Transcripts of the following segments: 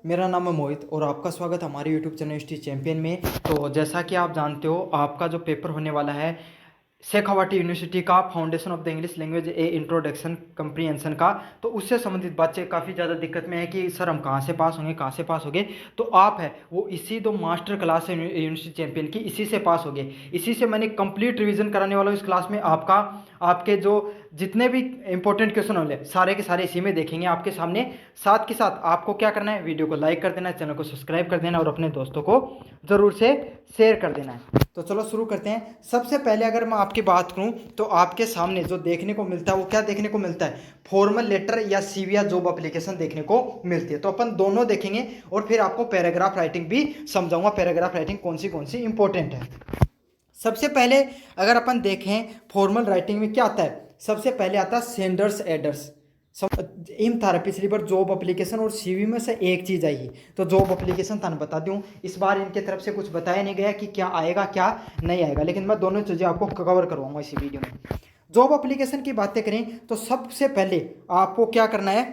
मेरा नाम है मोहित और आपका स्वागत है हमारे यूट्यूब चैनल हिस्ट्री चैंपियन में। तो जैसा कि आप जानते हो, आपका जो पेपर होने वाला है शेखावाटी यूनिवर्सिटी का foundation of the English language A introduction comprehension का, तो उससे संबंधित बच्चे काफ़ी ज़्यादा दिक्कत में है कि सर हम कहाँ से पास होंगे, कहाँ से पास होंगे। तो आप है वो इसी दो मास्टर क्लास है यूनिवर्सिटी चैंपियन की, इसी से पास होंगे। इसी से मैंने कंप्लीट रिवीजन कराने वाला हूँ इस क्लास में। आपके जो जितने भी इंपॉर्टेंट क्वेश्चन होंगे सारे के सारे इसी में देखेंगे आपके सामने। साथ के साथ आपको क्या करना है, वीडियो को लाइक कर देना है, चैनल को सब्सक्राइब कर देना और अपने दोस्तों को ज़रूर से शेयर कर देना है। तो चलो शुरू करते हैं। सबसे पहले अगर मैं आपकी बात करूं तो आपके सामने जो देखने को मिलता है वो क्या देखने को मिलता है, फॉर्मल लेटर या सीवी या जॉब एप्लीकेशन देखने को मिलती है। तो अपन दोनों देखेंगे और फिर आपको पैराग्राफ राइटिंग भी समझाऊंगा, पैराग्राफ राइटिंग कौन सी इंपॉर्टेंट है। सबसे पहले अगर अपन देखें फॉर्मल राइटिंग में क्या आता है, सबसे पहले आता है सेंडर्स एड्रेस। इन थारा पिछली बार जॉब एप्लीकेशन और सीवी में से एक चीज़ आई, तो जॉब एप्लीकेशन थाने बता दूं, इस बार इनके तरफ से कुछ बताया नहीं गया कि क्या आएगा क्या नहीं आएगा, लेकिन मैं दोनों चीज़ें आपको कवर करवाऊंगा इसी वीडियो में। जॉब एप्लीकेशन की बातें करें तो सबसे पहले आपको क्या करना है,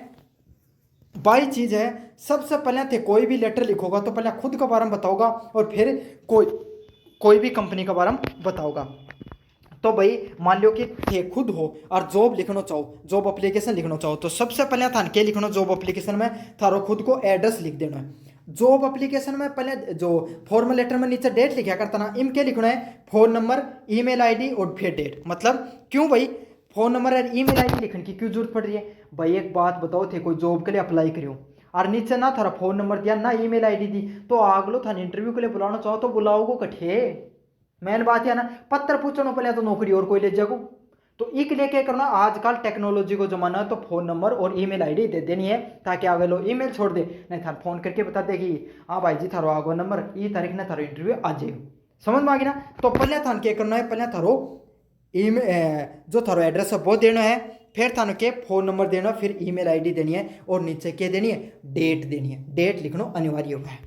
बाई चीज़ है। सबसे पहले थे कोई भी लेटर लिखोगा तो पहले खुद का बारे में बताओगा और फिर कोई भी कंपनी का बारे में बताओगा। तो भाई मान लो कि थे खुद हो और जॉब लिखना चाहो, जॉब एप्लीकेशन लिखना चाहो, तो सबसे पहले थान के लिखना जॉब एप्लीकेशन में थारो खुद को एड्रेस लिख देना है। जॉब एप्लीकेशन में पहले जो फॉर्मल लेटर में नीचे डेट लिखा करता ना, इम के लिखना है फ़ोन नंबर, ईमेल आईडी और फिर डेट। मतलब क्यों भाई फ़ोन नंबर और ईमेल आईडी लिखने की क्यों जरूरत पड़ रही है भाई? एक बात बताओ, थे कोई जॉब के लिए अप्लाई करियो और नीचे ना थारा फ़ोन नंबर दिया ना ईमेल आईडी दी, तो आगलो थाने इंटरव्यू के लिए बुलाना चाहो तो बुलाओगो कठे? मेन बात है ना, पत्र पूछनो पहले तो नौकरी और कोई ले जागो। तो इक लिए क्या करना, आजकल टेक्नोलॉजी को जमाना है, तो फोन नंबर और ईमेल आईडी दे देनी है ताकि आगे लो ईमेल छोड़ दे, नहीं थार फोन करके बता दे कि हाँ भाई जी थारो आगो नंबर ई तारीख ने थारो इंटरव्यू आ जाएगा। समझ में आ गई ना? तो पहले थान क्या करना है, पहले थारो ईमेल जो थारो एड्रेस है वो देना है, फिर थानो के फोन नंबर देना, फिर ईमेल आईडी देनी है और नीचे क्या देनी है, डेट देनी है। डेट लिखना अनिवार्य होगा।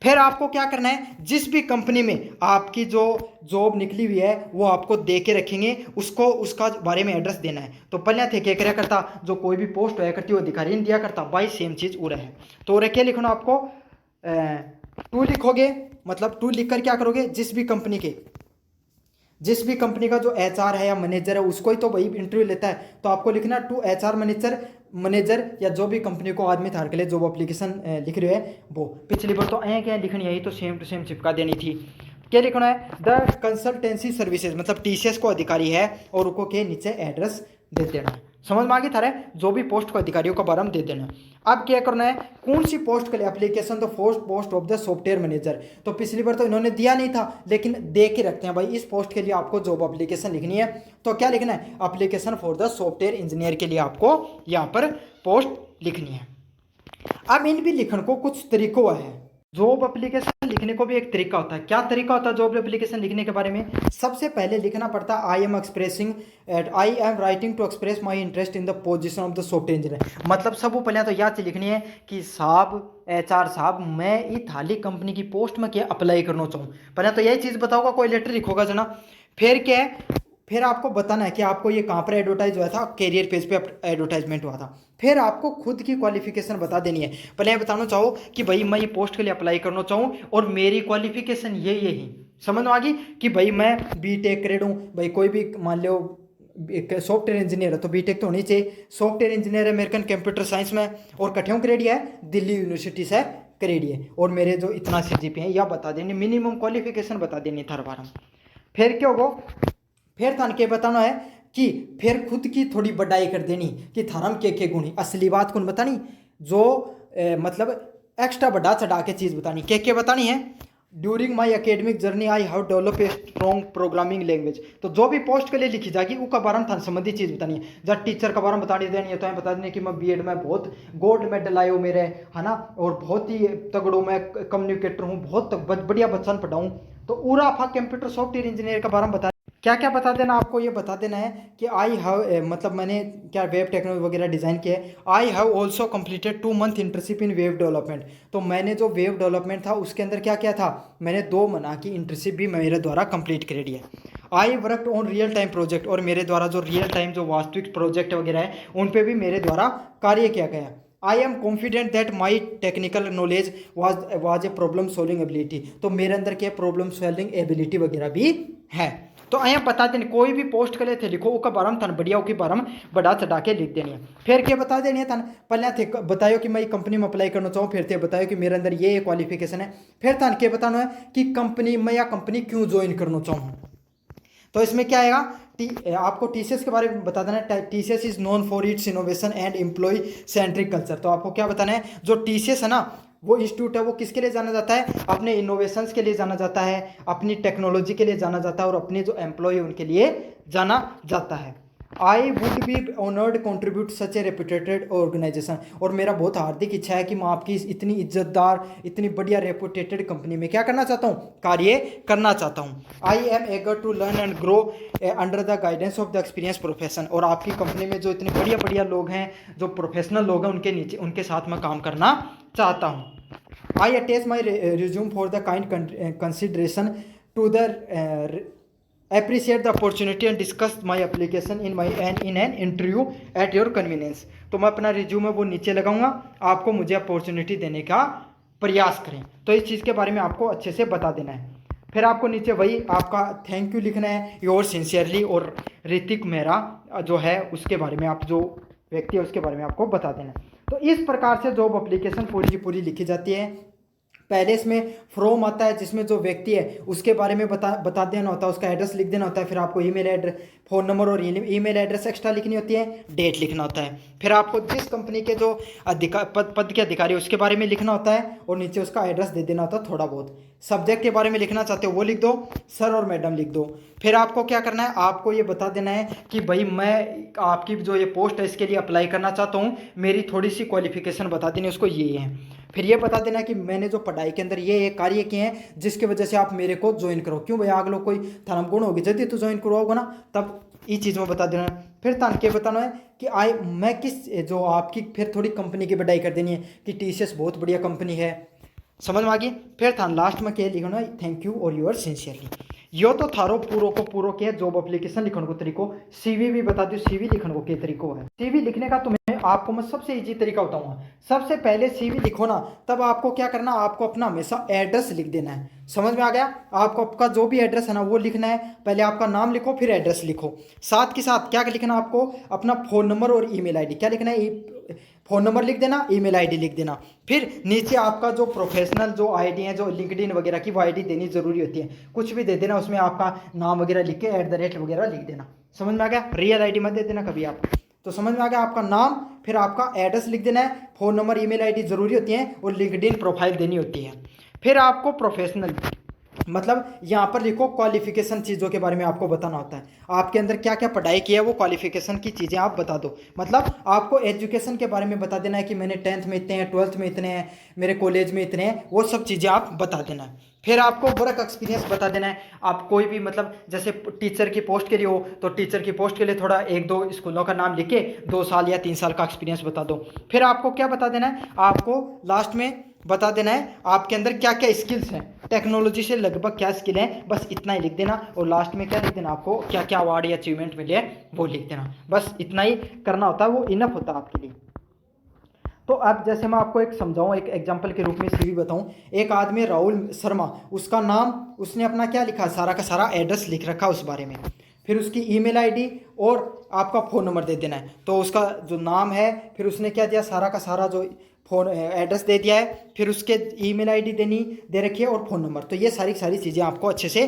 फिर आपको क्या करना है, जिस भी कंपनी में आपकी जो जॉब निकली हुई है वो आपको दे के रखेंगे, उसको उसका बारे में एड्रेस देना है। तो पहले थे क्या कराया करता, जो कोई भी पोस्ट होया करती वो अधिकारी ने दिया करता, भाई सेम चीज़ उड़ा है। तो क्या लिखना आपको, टू लिखोगे, मतलब टू लिखकर क्या करोगे, जिस भी कंपनी का जो एचआर है या मैनेजर है उसको ही तो वही इंटरव्यू लेता है, तो आपको लिखना टू एचआर मैनेजर या जो भी कंपनी को आदमी थार के लिए जॉब एप्लीकेशन लिख रहे हैं वो। पिछली बार तो क्या लिखनी है, तो सेम टू सेम चिपका देनी थी। क्या लिखना है, द कंसल्टेंसी सर्विसेज, मतलब टीसीएस को अधिकारी है और उनको के नीचे एड्रेस दे देना है। समझ में आ गई थारे, जो भी पोस्ट को अधिकारियों का बारे में दे देना। अब क्या करना है, कौन सी पोस्ट के लिए एप्लीकेशन, तो post of the software manager. तो पिछली बार तो इन्होंने दिया नहीं था, लेकिन दे के रखते हैं भाई, इस पोस्ट के लिए आपको जॉब एप्लीकेशन लिखनी है। तो क्या लिखना है, application for the software engineer के लिए आपको यहाँ पर पोस्ट लिखनी है। अब इन भी लिखने को कुछ तरीकों है। जॉब एप्लीकेशन लिखने को भी एक तरीका होता है। क्या तरीका होता है जॉब एप्लीकेशन लिखने के बारे में? सबसे पहले लिखना पड़ता है I am writing to express my interest in the position of the software engineer. मतलब सब पहले तो यह चीज लिखनी है कि साहब एचआर साहब, मैं ये थाली कंपनी की पोस्ट में क्या अप्लाई करना चाहूँ। पहले तो यही चीज़ बताओगा, कोई लेटर लिखोगा जना। फिर क्या है, फिर आपको बताना है कि आपको ये कहाँ पर एडवर्टाइज हुआ था, कैरियर पेज पे एडवर्टाइजमेंट हुआ था। फिर आपको खुद की क्वालिफिकेशन बता देनी है। पहले ये बताना चाहो कि भाई मैं ये पोस्ट के लिए अप्लाई करना चाहूँ और मेरी क्वालिफिकेशन यही समझ में आ गई कि भाई मैं बीटेक ग्रेड हूँ। भाई कोई भी मान लो एक सॉफ्टवेयर इंजीनियर है तो बीटेक तो होनी चाहिए। सॉफ्टवेयर इंजीनियर है अमेरिकन कंप्यूटर साइंस में और कठियों ग्रेड है दिल्ली यूनिवर्सिटी से ग्रेड है, और मेरे जो इतना सीजीपीए है यह बता देनी, मिनिमम क्वालिफिकेशन बता देनी थर बार। फिर क्या होगा, फिर थान के बताना है कि फिर खुद की थोड़ी बढ़ाई कर देनी कि थारम के गुणी, असली बात कौन बतानी, जो मतलब एक्स्ट्रा बढ़ा चढ़ा के चीज़ बतानी। के बतानी है, during my academic journey I have develop a strong programming language. तो जो भी पोस्ट के लिए लिखी जाएगी उसका बारे में थान संबंधित चीज़ बतानी है। जब टीचर का बारे में बतानी देनी है तो बता देनी कि मैं बीएड में बहुत गोल्ड मेडल आए हो मेरे, है ना, और बहुत ही तगड़ो मैं कम्युनिकेटर हूँ, बहुत बढ़िया बच्चन पढ़ाऊँ। तो उरा फा कंप्यूटर सॉफ्टवेयर इंजीनियर का बारे में बता क्या क्या बता देना आपको, ये बता देना है कि आई हैव, मतलब मैंने क्या वेब टेक्नोलॉजी वगैरह डिज़ाइन किया है। I have also completed 2 month internship in web development. तो मैंने जो वेब डेवलपमेंट था उसके अंदर क्या क्या था, मैंने 2 महीना की इंटर्नशिप भी मेरे द्वारा कंप्लीट कर दी है। I worked on real time project, और मेरे द्वारा जो रियल टाइम जो वास्तविक प्रोजेक्ट वगैरह है उन पर भी मेरे द्वारा कार्य किया गया। I am confident that my technical knowledge was a problem solving ability. तो मेरे अंदर क्या प्रॉब्लम सॉल्विंग एबिलिटी वगैरह भी है। तो अँ बता देने कोई भी पोस्ट करे थे लिखो उसका बारे में तन बढ़िया उसके बारे में बढ़ा चढ़ा के लिख देनी है। फिर क्या बता देनी है तन पहले थे बतायो कि मैं कंपनी में अप्लाई करना चाहूँ, फिर थे बतायो कि मेरे अंदर ये क्वालिफिकेशन है, फिर तन क्या बताना है कि कंपनी में या कंपनी क्यों ज्वाइन करना चाहूँ। तो इसमें क्या आएगा आपको टीसीएस के बारे में बता देना है। TCS is known for its innovation and employee centric culture. तो आपको क्या बताना है जो टीसीएस है ना वो इंस्टीट्यूट है वो किसके लिए जाना जाता है, अपने इनोवेशंस के लिए जाना जाता है, अपनी टेक्नोलॉजी के लिए जाना जाता है और अपने जो एम्प्लॉय उनके लिए जाना जाता है। I would be honoured contribute such a reputed organisation. और मेरा बहुत हार्दिक इच्छा है कि मैं आपकी इतनी इज्जतदार इतनी बढ़िया रेपुटेटेड कंपनी में क्या करना चाहता हूँ, कार्य करना चाहता हूँ। I am eager to learn and grow under the guidance of the experience profession. और आपकी कंपनी में जो इतने बढ़िया बढ़िया लोग हैं जो प्रोफेशनल लोग हैं उनके नीचे उनके साथ मैं काम करना चाहता हूँ। I attach my resume for the kind consideration to the appreciate the opportunity and discuss my application in an interview at your convenience। तो मैं अपना रिज्यूम है वो नीचे लगाऊंगा, आपको मुझे अपॉर्चुनिटी देने का प्रयास करें। तो इस चीज़ के बारे में आपको अच्छे से बता देना है। फिर आपको नीचे वही आपका थैंक यू लिखना है, योर सिंसियरली, और ऋतिक मेहरा जो है उसके बारे में आप जो व्यक्ति है उसके बारे में आपको बता देना है। तो इस प्रकार से जॉब एप्लीकेशन पूरी की पूरी लिखी जाती है। पहले इसमें फ्रॉम आता है जिसमें जो व्यक्ति है उसके बारे में बता देना होता है, उसका एड्रेस लिख देना होता है। फिर आपको ईमेल एड्रेस, फ़ोन नंबर और ईमेल एड्रेस एक्स्ट्रा लिखनी होती है, डेट लिखना होता है। फिर आपको जिस कंपनी के जो पद के अधिकारी उसके बारे में लिखना होता है और नीचे उसका एड्रेस दे देना होता है थोड़ा बहुत। सब्जेक्ट के बारे में लिखना चाहते हो वो लिख दो, सर और मैडम लिख दो। फिर आपको क्या करना है, आपको ये बता देना है कि भाई मैं आपकी जो ये पोस्ट है इसके लिए अप्लाई करना चाहता हूँ, मेरी थोड़ी सी क्वालिफिकेशन बता देनी उसको ये है। फिर ये बता देना कि मैंने जो पढ़ाई के अंदर ये कार्य किए हैं जिसकी वजह से आप मेरे को ज्वाइन करो। क्यों भैया आग लोग कोई धर्म गुण होगी यदि तो ज्वाइन करवाओगे ना, तब ये चीज़ में बता देना। फिर तान के बताना है कि मैं किस जो आपकी फिर थोड़ी कंपनी की बढ़ाई कर देनी है कि टीसीएस बहुत बढ़िया कंपनी है, समझ में आ गई। फिर था लास्ट में क्या लिखना है, थैंक यू और यूर सिंसियरली। यो तो थारो पूरो को पूरो के जॉब एप्लीकेशन लिखने को तरीको। सीवी भी बता दो सीवी लिखने को क्या तरीको है। सीवी लिखने का तुम्हें आपको मैं सबसे इजी तरीका बताऊंगा। सबसे पहले सीवी लिखो ना, तब आपको क्या करना, आपको अपना हमेशा एड्रेस लिख देना है। समझ में आ गया। आपको आपका जो भी एड्रेस है ना वो लिखना है। पहले आपका नाम लिखो फिर एड्रेस लिखो, साथ के साथ क्या लिखना आपको, अपना फ़ोन नंबर और ईमेल आईडी। क्या लिखना है, फ़ोन नंबर लिख देना, ईमेल आईडी लिख देना। फिर नीचे आपका जो प्रोफेशनल जो आईडी है जो लिंक्डइन वगैरह की वो आईडी देनी ज़रूरी होती है। कुछ भी दे देना, उसमें आपका नाम वगैरह लिख के @ वगैरह लिख देना। समझ में आ गया। रियल आईडी मत दे देना कभी आप। तो समझ में आ गया। आपका नाम फिर आपका एड्रेस लिख देना है, फ़ोन नंबर ईमेल आईडी ज़रूरी होती है और लिंक्डइन प्रोफाइल देनी होती है। फिर आपको प्रोफेशनल मतलब यहाँ पर लिखो क्वालिफिकेशन चीज़ों के बारे में आपको बताना होता है। आपके अंदर क्या क्या पढ़ाई की है वो क्वालिफिकेशन की चीज़ें आप बता दो। मतलब आपको एजुकेशन के बारे में बता देना है कि मैंने 10th में इतने हैं, 12th में इतने हैं, मेरे कॉलेज में इतने हैं, वो सब चीज़ें आप बता देना है। फिर आपको वर्क एक्सपीरियंस बता देना है। आप कोई भी मतलब जैसे टीचर की पोस्ट के लिए हो तो टीचर की पोस्ट के लिए थोड़ा 1-2 स्कूलों का नाम लिख के 2 साल या 3 साल का एक्सपीरियंस बता दो। फिर आपको क्या बता देना है, आपको लास्ट में बता देना है आपके अंदर क्या क्या स्किल्स हैं, टेक्नोलॉजी से लगभग क्या स्किल है, बस इतना ही लिख देना। और लास्ट में क्या लिख देना, आपको क्या क्या अवार्ड या अचीवमेंट मिले हैं वो लिख देना। बस इतना ही करना होता है, वो इनफ होता है आपके लिए। तो अब जैसे मैं आपको एक समझाऊं, एक एग्जांपल के रूप में सीवी बताऊं। एक आदमी राहुल शर्मा, उसका नाम, उसने अपना क्या लिखा, सारा का सारा एड्रेस लिख रखा उस बारे में। फिर उसकी ईमेल आईडी और आपका फ़ोन नंबर दे देना है। तो उसका जो नाम है फिर उसने क्या दिया, सारा का सारा जो फ़ोन एड्रेस दे दिया है, फिर उसके ईमेल आईडी देनी दे रखी है और फ़ोन नंबर। तो ये सारी चीज़ें आपको अच्छे से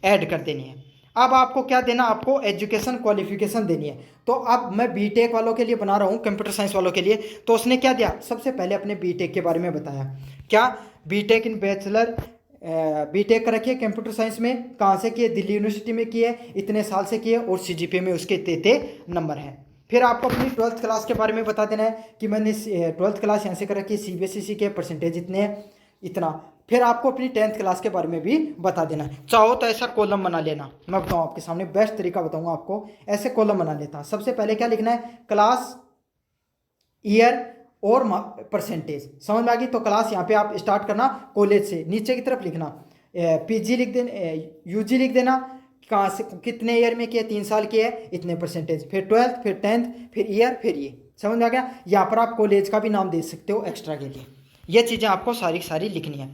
ऐड कर देनी है। अब आपको क्या देना, आपको एजुकेशन क्वालिफिकेशन देनी है। तो अब मैं बीटेक वालों के लिए बना रहा हूँ, कंप्यूटर साइंस वालों के लिए। तो उसने क्या दिया, सबसे पहले अपने बीटेक के बारे में बताया। क्या, बीटेक इन बैचलर, बीटेक कर रखी है कंप्यूटर साइंस में, कहाँ से किए, दिल्ली यूनिवर्सिटी में किए, इतने साल से किए और सीजीपीए में उसके इतने नंबर हैं। फिर आपको अपनी 12th क्लास के बारे में बता देना है कि मैंने 12th क्लास यहाँ से कर रखी है, सीबीएसई के परसेंटेज इतने हैं, इतना। फिर आपको अपनी 10th क्लास के बारे में भी बता देना है। चाहो तो ऐसा कॉलम बना लेना, मैं बताऊँ आपके सामने बेस्ट तरीका बताऊँगा आपको। ऐसे कॉलम बना लेता। सबसे पहले क्या लिखना है, क्लास, ईयर और परसेंटेज। समझ में आ गई। तो क्लास यहाँ पे आप स्टार्ट करना कॉलेज से, नीचे की तरफ लिखना पीजी लिख देना, यूजी लिख देना, कहाँ से कितने ईयर में किया, 3 साल की है, इतने परसेंटेज। फिर 12th, फिर 10th, फिर ईयर, फिर ये समझ में आ गया। यहाँ पर आप कॉलेज का भी नाम दे सकते हो एक्स्ट्रा के लिए। ये चीज़ें आपको सारी सारी लिखनी है।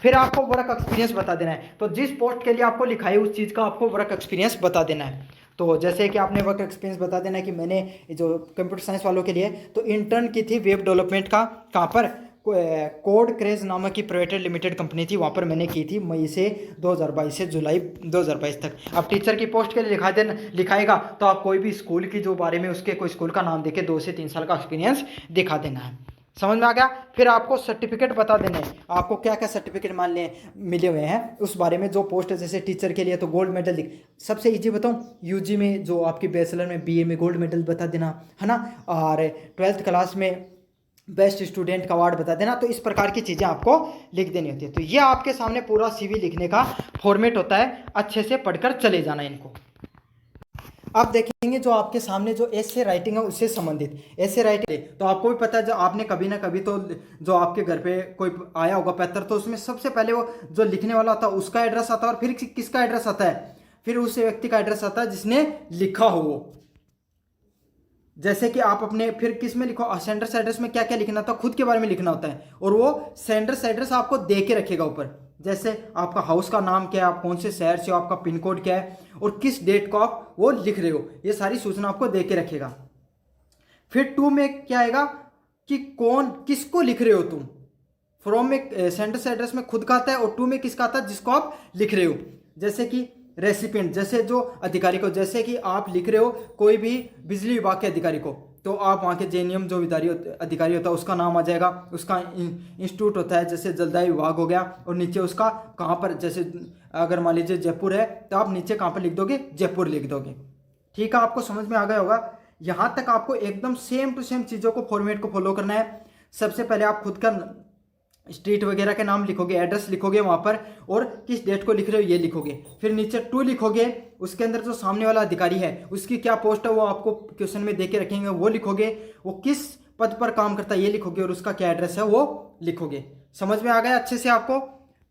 फिर आपको वर्क एक्सपीरियंस बता देना है। तो जिस पोस्ट के लिए आपको लिखा है उस चीज़ का आपको वर्क एक्सपीरियंस बता देना है। तो जैसे कि आपने वर्क एक्सपीरियंस बता देना है कि मैंने जो कंप्यूटर साइंस वालों के लिए तो इंटर्न की थी वेब डेवलपमेंट का, कहाँ पर, कोड क्रेज नामक की प्राइवेट लिमिटेड कंपनी थी, वहाँ पर मैंने की थी मई से 2022 से जुलाई 2022 तक। अब टीचर की पोस्ट के लिए लिखाएगा तो आप कोई भी स्कूल की जो बारे में उसके कोई स्कूल का नाम देके 2 से 3 साल का एक्सपीरियंस दिखा देना है। समझ में आ गया। फिर आपको सर्टिफिकेट बता देने हैं, आपको क्या क्या सर्टिफिकेट मान लें मिले हुए हैं उस बारे में। जो पोस्ट है जैसे टीचर के लिए तो गोल्ड मेडल सबसे इजी बताऊं, यूजी में जो आपकी बैचलर में बीए में गोल्ड मेडल बता देना है ना, और 12th क्लास में बेस्ट स्टूडेंट का अवार्ड बता देना। तो इस प्रकार की चीज़ें आपको लिख देनी होती है। तो ये आपके सामने पूरा सीवी लिखने का फॉर्मेट होता है, अच्छे से पढ़कर चले जाना इनको। अब देखेंगे जो आपके सामने जो एसे राइटिंग है उससे संबंधित एसे राइटिंग, तो आपको भी पता है जो आपने कभी ना कभी तो जो आपके घर पे कोई आया होगा पत्र, तो उसमें सबसे पहले वो जो लिखने वाला होता है उसका एड्रेस आता है, और फिर किसका एड्रेस आता है, फिर उस व्यक्ति का एड्रेस आता है जिसने लिखा हो वो। जैसे कि आप अपने फिर किस में लिखो, सेंडर्स एड्रेस में क्या क्या लिखना होता है, खुद के बारे में लिखना होता है, और वो सेंडर्स एड्रेस आपको दे के रखेगा ऊपर। जैसे आपका हाउस का नाम क्या है, आप कौन से शहर से हो, आपका पिन कोड क्या है, और किस डेट को आप वो लिख रहे हो, ये सारी सूचना आपको दे के रखेगा। फिर 2 में क्या आएगा कि कौन किसको लिख रहे हो तुम। फ्रॉम में सेंडर्स एड्रेस में खुद का आता है, और 2 में किसका आता है, जिसको आप लिख रहे हो। जैसे कि रेसिपिएंट, जैसे जो अधिकारी को, जैसे कि आप लिख रहे हो कोई भी बिजली विभाग के अधिकारी को, तो आप वहाँ के जेएनएम जो अधिकारी होता है उसका नाम आ जाएगा, उसका इंस्टीट्यूट होता है जैसे जलदाय विभाग हो गया, और नीचे उसका कहाँ पर, जैसे अगर मान लीजिए जयपुर है तो आप नीचे कहाँ पर लिख दोगे, जयपुर लिख दोगे। ठीक है, आपको समझ में आ गया होगा। यहाँ तक आपको एकदम सेम टू सेम चीज़ों को फॉर्मेट को फॉलो करना है। सबसे पहले आप खुद का स्ट्रीट वगैरह के नाम लिखोगे, एड्रेस लिखोगे वहाँ पर, और किस डेट को लिख रहे हो ये लिखोगे। फिर नीचे 2 लिखोगे, उसके अंदर जो सामने वाला अधिकारी है उसकी क्या पोस्ट है वो आपको क्वेश्चन में दे के रखेंगे, वो लिखोगे। वो किस पद पर काम करता है ये लिखोगे, और उसका क्या एड्रेस है वो लिखोगे। समझ में आ गया अच्छे से आपको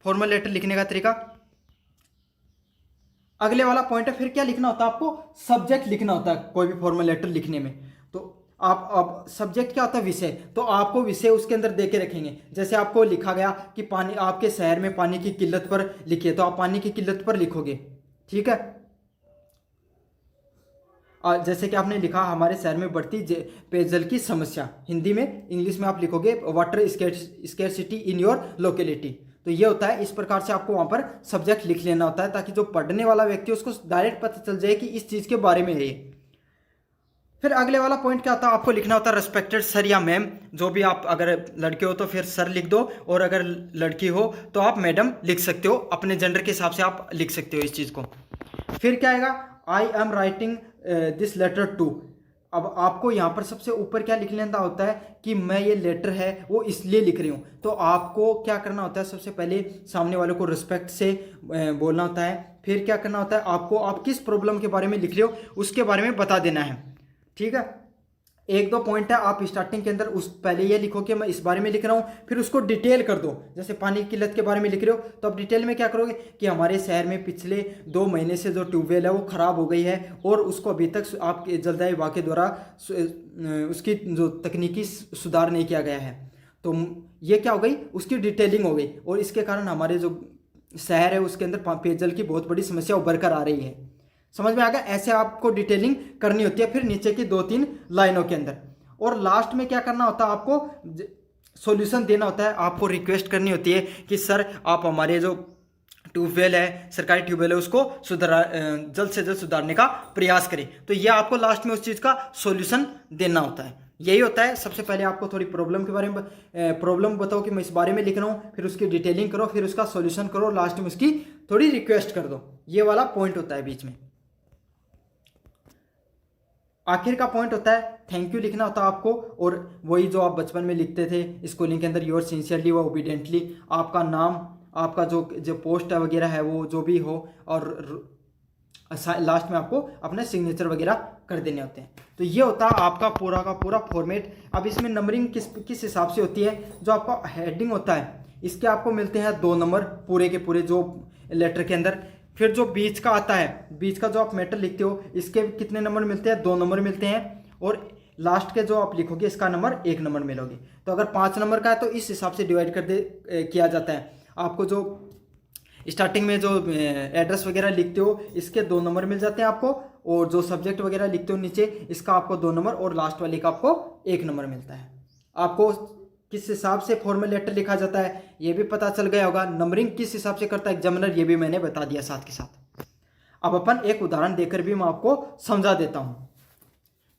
फॉर्मल लेटर लिखने का तरीका। अगले वाला पॉइंट है, फिर क्या लिखना होता है आपको, सब्जेक्ट लिखना होता है कोई भी फॉर्मल लेटर लिखने में। तो आप सब्जेक्ट क्या होता है, विषय, तो आपको विषय उसके अंदर दे के रखेंगे। जैसे आपको लिखा गया कि पानी, आपके शहर में पानी की किल्लत पर लिखिए, तो आप पानी की किल्लत पर लिखोगे। ठीक है, जैसे कि आपने लिखा हमारे शहर में बढ़ती पेयजल की समस्या, हिंदी में, इंग्लिश में आप लिखोगे water scarcity in your locality. तो ये होता है, इस प्रकार से आपको वहाँ पर सब्जेक्ट लिख लेना होता है, ताकि जो पढ़ने वाला व्यक्ति उसको डायरेक्ट पता चल जाए कि इस चीज़ के बारे में है ये। फिर अगले वाला पॉइंट क्या होता है, आपको लिखना होता है रेस्पेक्टेड सर या मैम। जो भी आप, अगर लड़के हो तो फिर सर लिख दो, और अगर लड़की हो तो आप मैडम लिख सकते हो, अपने जेंडर के हिसाब से आप लिख सकते हो इस चीज़ को। फिर क्या आएगा, I am writing this letter to. अब आपको यहाँ पर सबसे ऊपर क्या लिख लेना होता है कि मैं ये लेटर है वो इसलिए लिख रही हूँ। तो आपको क्या करना होता है, सबसे पहले सामने वाले को रिस्पेक्ट से बोलना होता है। फिर क्या करना होता है, आपको आप किस प्रॉब्लम के बारे में लिख रहे हो उसके बारे में बता देना है। ठीक है, 1-2 पॉइंट है, आप स्टार्टिंग के अंदर उस पहले ये लिखो कि मैं इस बारे में लिख रहा हूँ, फिर उसको डिटेल कर दो। जैसे पानी की किल्लत के बारे में लिख रहे हो तो आप डिटेल में क्या करोगे कि हमारे शहर में पिछले 2 महीने से जो ट्यूबवेल है वो ख़राब हो गई है, और उसको अभी तक आपके जलदाय विभाग के द्वारा उसकी जो तकनीकी सुधार नहीं किया गया है। तो ये क्या हो गई, उसकी डिटेलिंग हो गई, और इसके कारण हमारे जो शहर है उसके अंदर पेयजल की बहुत बड़ी समस्या उभर कर आ रही है। समझ में आ गया, ऐसे आपको डिटेलिंग करनी होती है। फिर नीचे की 2-3 लाइनों के अंदर, और लास्ट में क्या करना होता है, आपको सॉल्यूशन देना होता है। आपको रिक्वेस्ट करनी होती है कि सर आप हमारे जो ट्यूबवेल है, सरकारी ट्यूबवेल है, उसको जल्द से जल्द सुधारने का प्रयास करें। तो ये आपको लास्ट में उस चीज़ का सॉल्यूशन देना होता है। यही होता है, सबसे पहले आपको थोड़ी प्रॉब्लम के बारे में प्रॉब्लम बताओ कि मैं इस बारे में लिख रहा हूँ, फिर उसकी डिटेलिंग करो, फिर उसका सॉल्यूशन करो, लास्ट में उसकी थोड़ी रिक्वेस्ट कर दो। ये वाला पॉइंट होता है बीच में। आखिर का पॉइंट होता है थैंक यू लिखना होता है आपको, और वही जो आप बचपन में लिखते थे स्कूलिंग के अंदर, योर सिंसियरली व ओबीडेंटली, आपका नाम, आपका जो पोस्ट वगैरह है वो जो भी हो, और लास्ट में आपको अपने सिग्नेचर वगैरह कर देने होते हैं। तो ये होता है आपका पूरा का पूरा फॉर्मेट। अब इसमें नंबरिंग किस हिसाब से होती है, जो आपका हेडिंग होता है इसके आपको मिलते हैं 2 नंबर पूरे के पूरे जो लेटर के अंदर। फिर जो बीच का आता है, बीच का जो आप मैटर लिखते हो इसके कितने नंबर मिलते हैं, 2 नंबर मिलते हैं। और लास्ट के जो आप लिखोगे इसका नंबर 1 नंबर मिलोगे। तो अगर 5 नंबर का है तो इस हिसाब से डिवाइड किया जाता है। आपको जो स्टार्टिंग में जो एड्रेस वगैरह लिखते हो इसके 2 नंबर मिल जाते हैं आपको, और जो सब्जेक्ट वगैरह लिखते हो नीचे इसका आपको 2 नंबर, और लास्ट वाले का आपको 1 नंबर मिलता है। आपको किस हिसाब से फॉर्मल लेटर लिखा जाता है ये भी पता चल गया होगा। नंबरिंग किस हिसाब से करता है एग्जामिनर ये भी मैंने बता दिया साथ के साथ। अब अपन एक उदाहरण देकर भी मैं आपको समझा देता हूँ।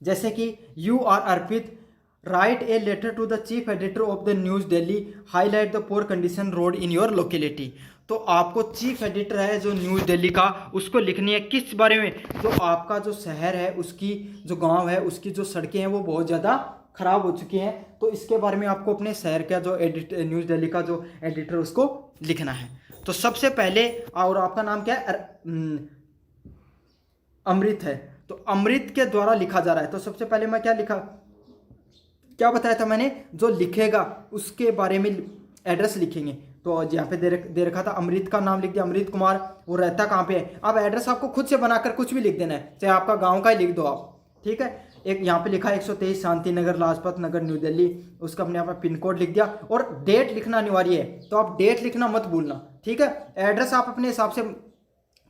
जैसे कि you are Arpit, write a letter to the chief editor of the news Delhi, highlight the poor condition road in your locality. तो आपको चीफ एडिटर है जो न्यूज़ दिल्ली का, उसको लिखनी है किस बारे में, जो आपका जो शहर है उसकी जो गांव है उसकी जो सड़कें हैं वो बहुत ज़्यादा ख़राब हो चुकी हैं। तो इसके बारे में आपको अपने शहर का जो न्यूज़ दिल्ली का जो एडिटर उसको लिखना है। तो सबसे पहले, और आपका नाम क्या है, अमृत है, तो अमृत के द्वारा लिखा जा रहा है। तो सबसे पहले मैं क्या बताया था मैंने, जो लिखेगा उसके बारे में एड्रेस लिखेंगे। तो यहाँ पे दे रखा था अमृत का नाम लिख दिया, अमृत कुमार, वो रहता कहाँ पे है। अब एड्रेस आपको खुद से बनाकर कुछ भी लिख देना है, चाहे आपका गांव का ही लिख दो आप, ठीक है। एक यहाँ पे लिखा है 123 शांति नगर, लाजपत नगर, न्यू दिल्ली, उसका अपने यहाँ पर पिन कोड लिख दिया, और डेट लिखना अनिवार्य है। तो आप डेट लिखना मत भूलना, ठीक है। एड्रेस आप अपने हिसाब से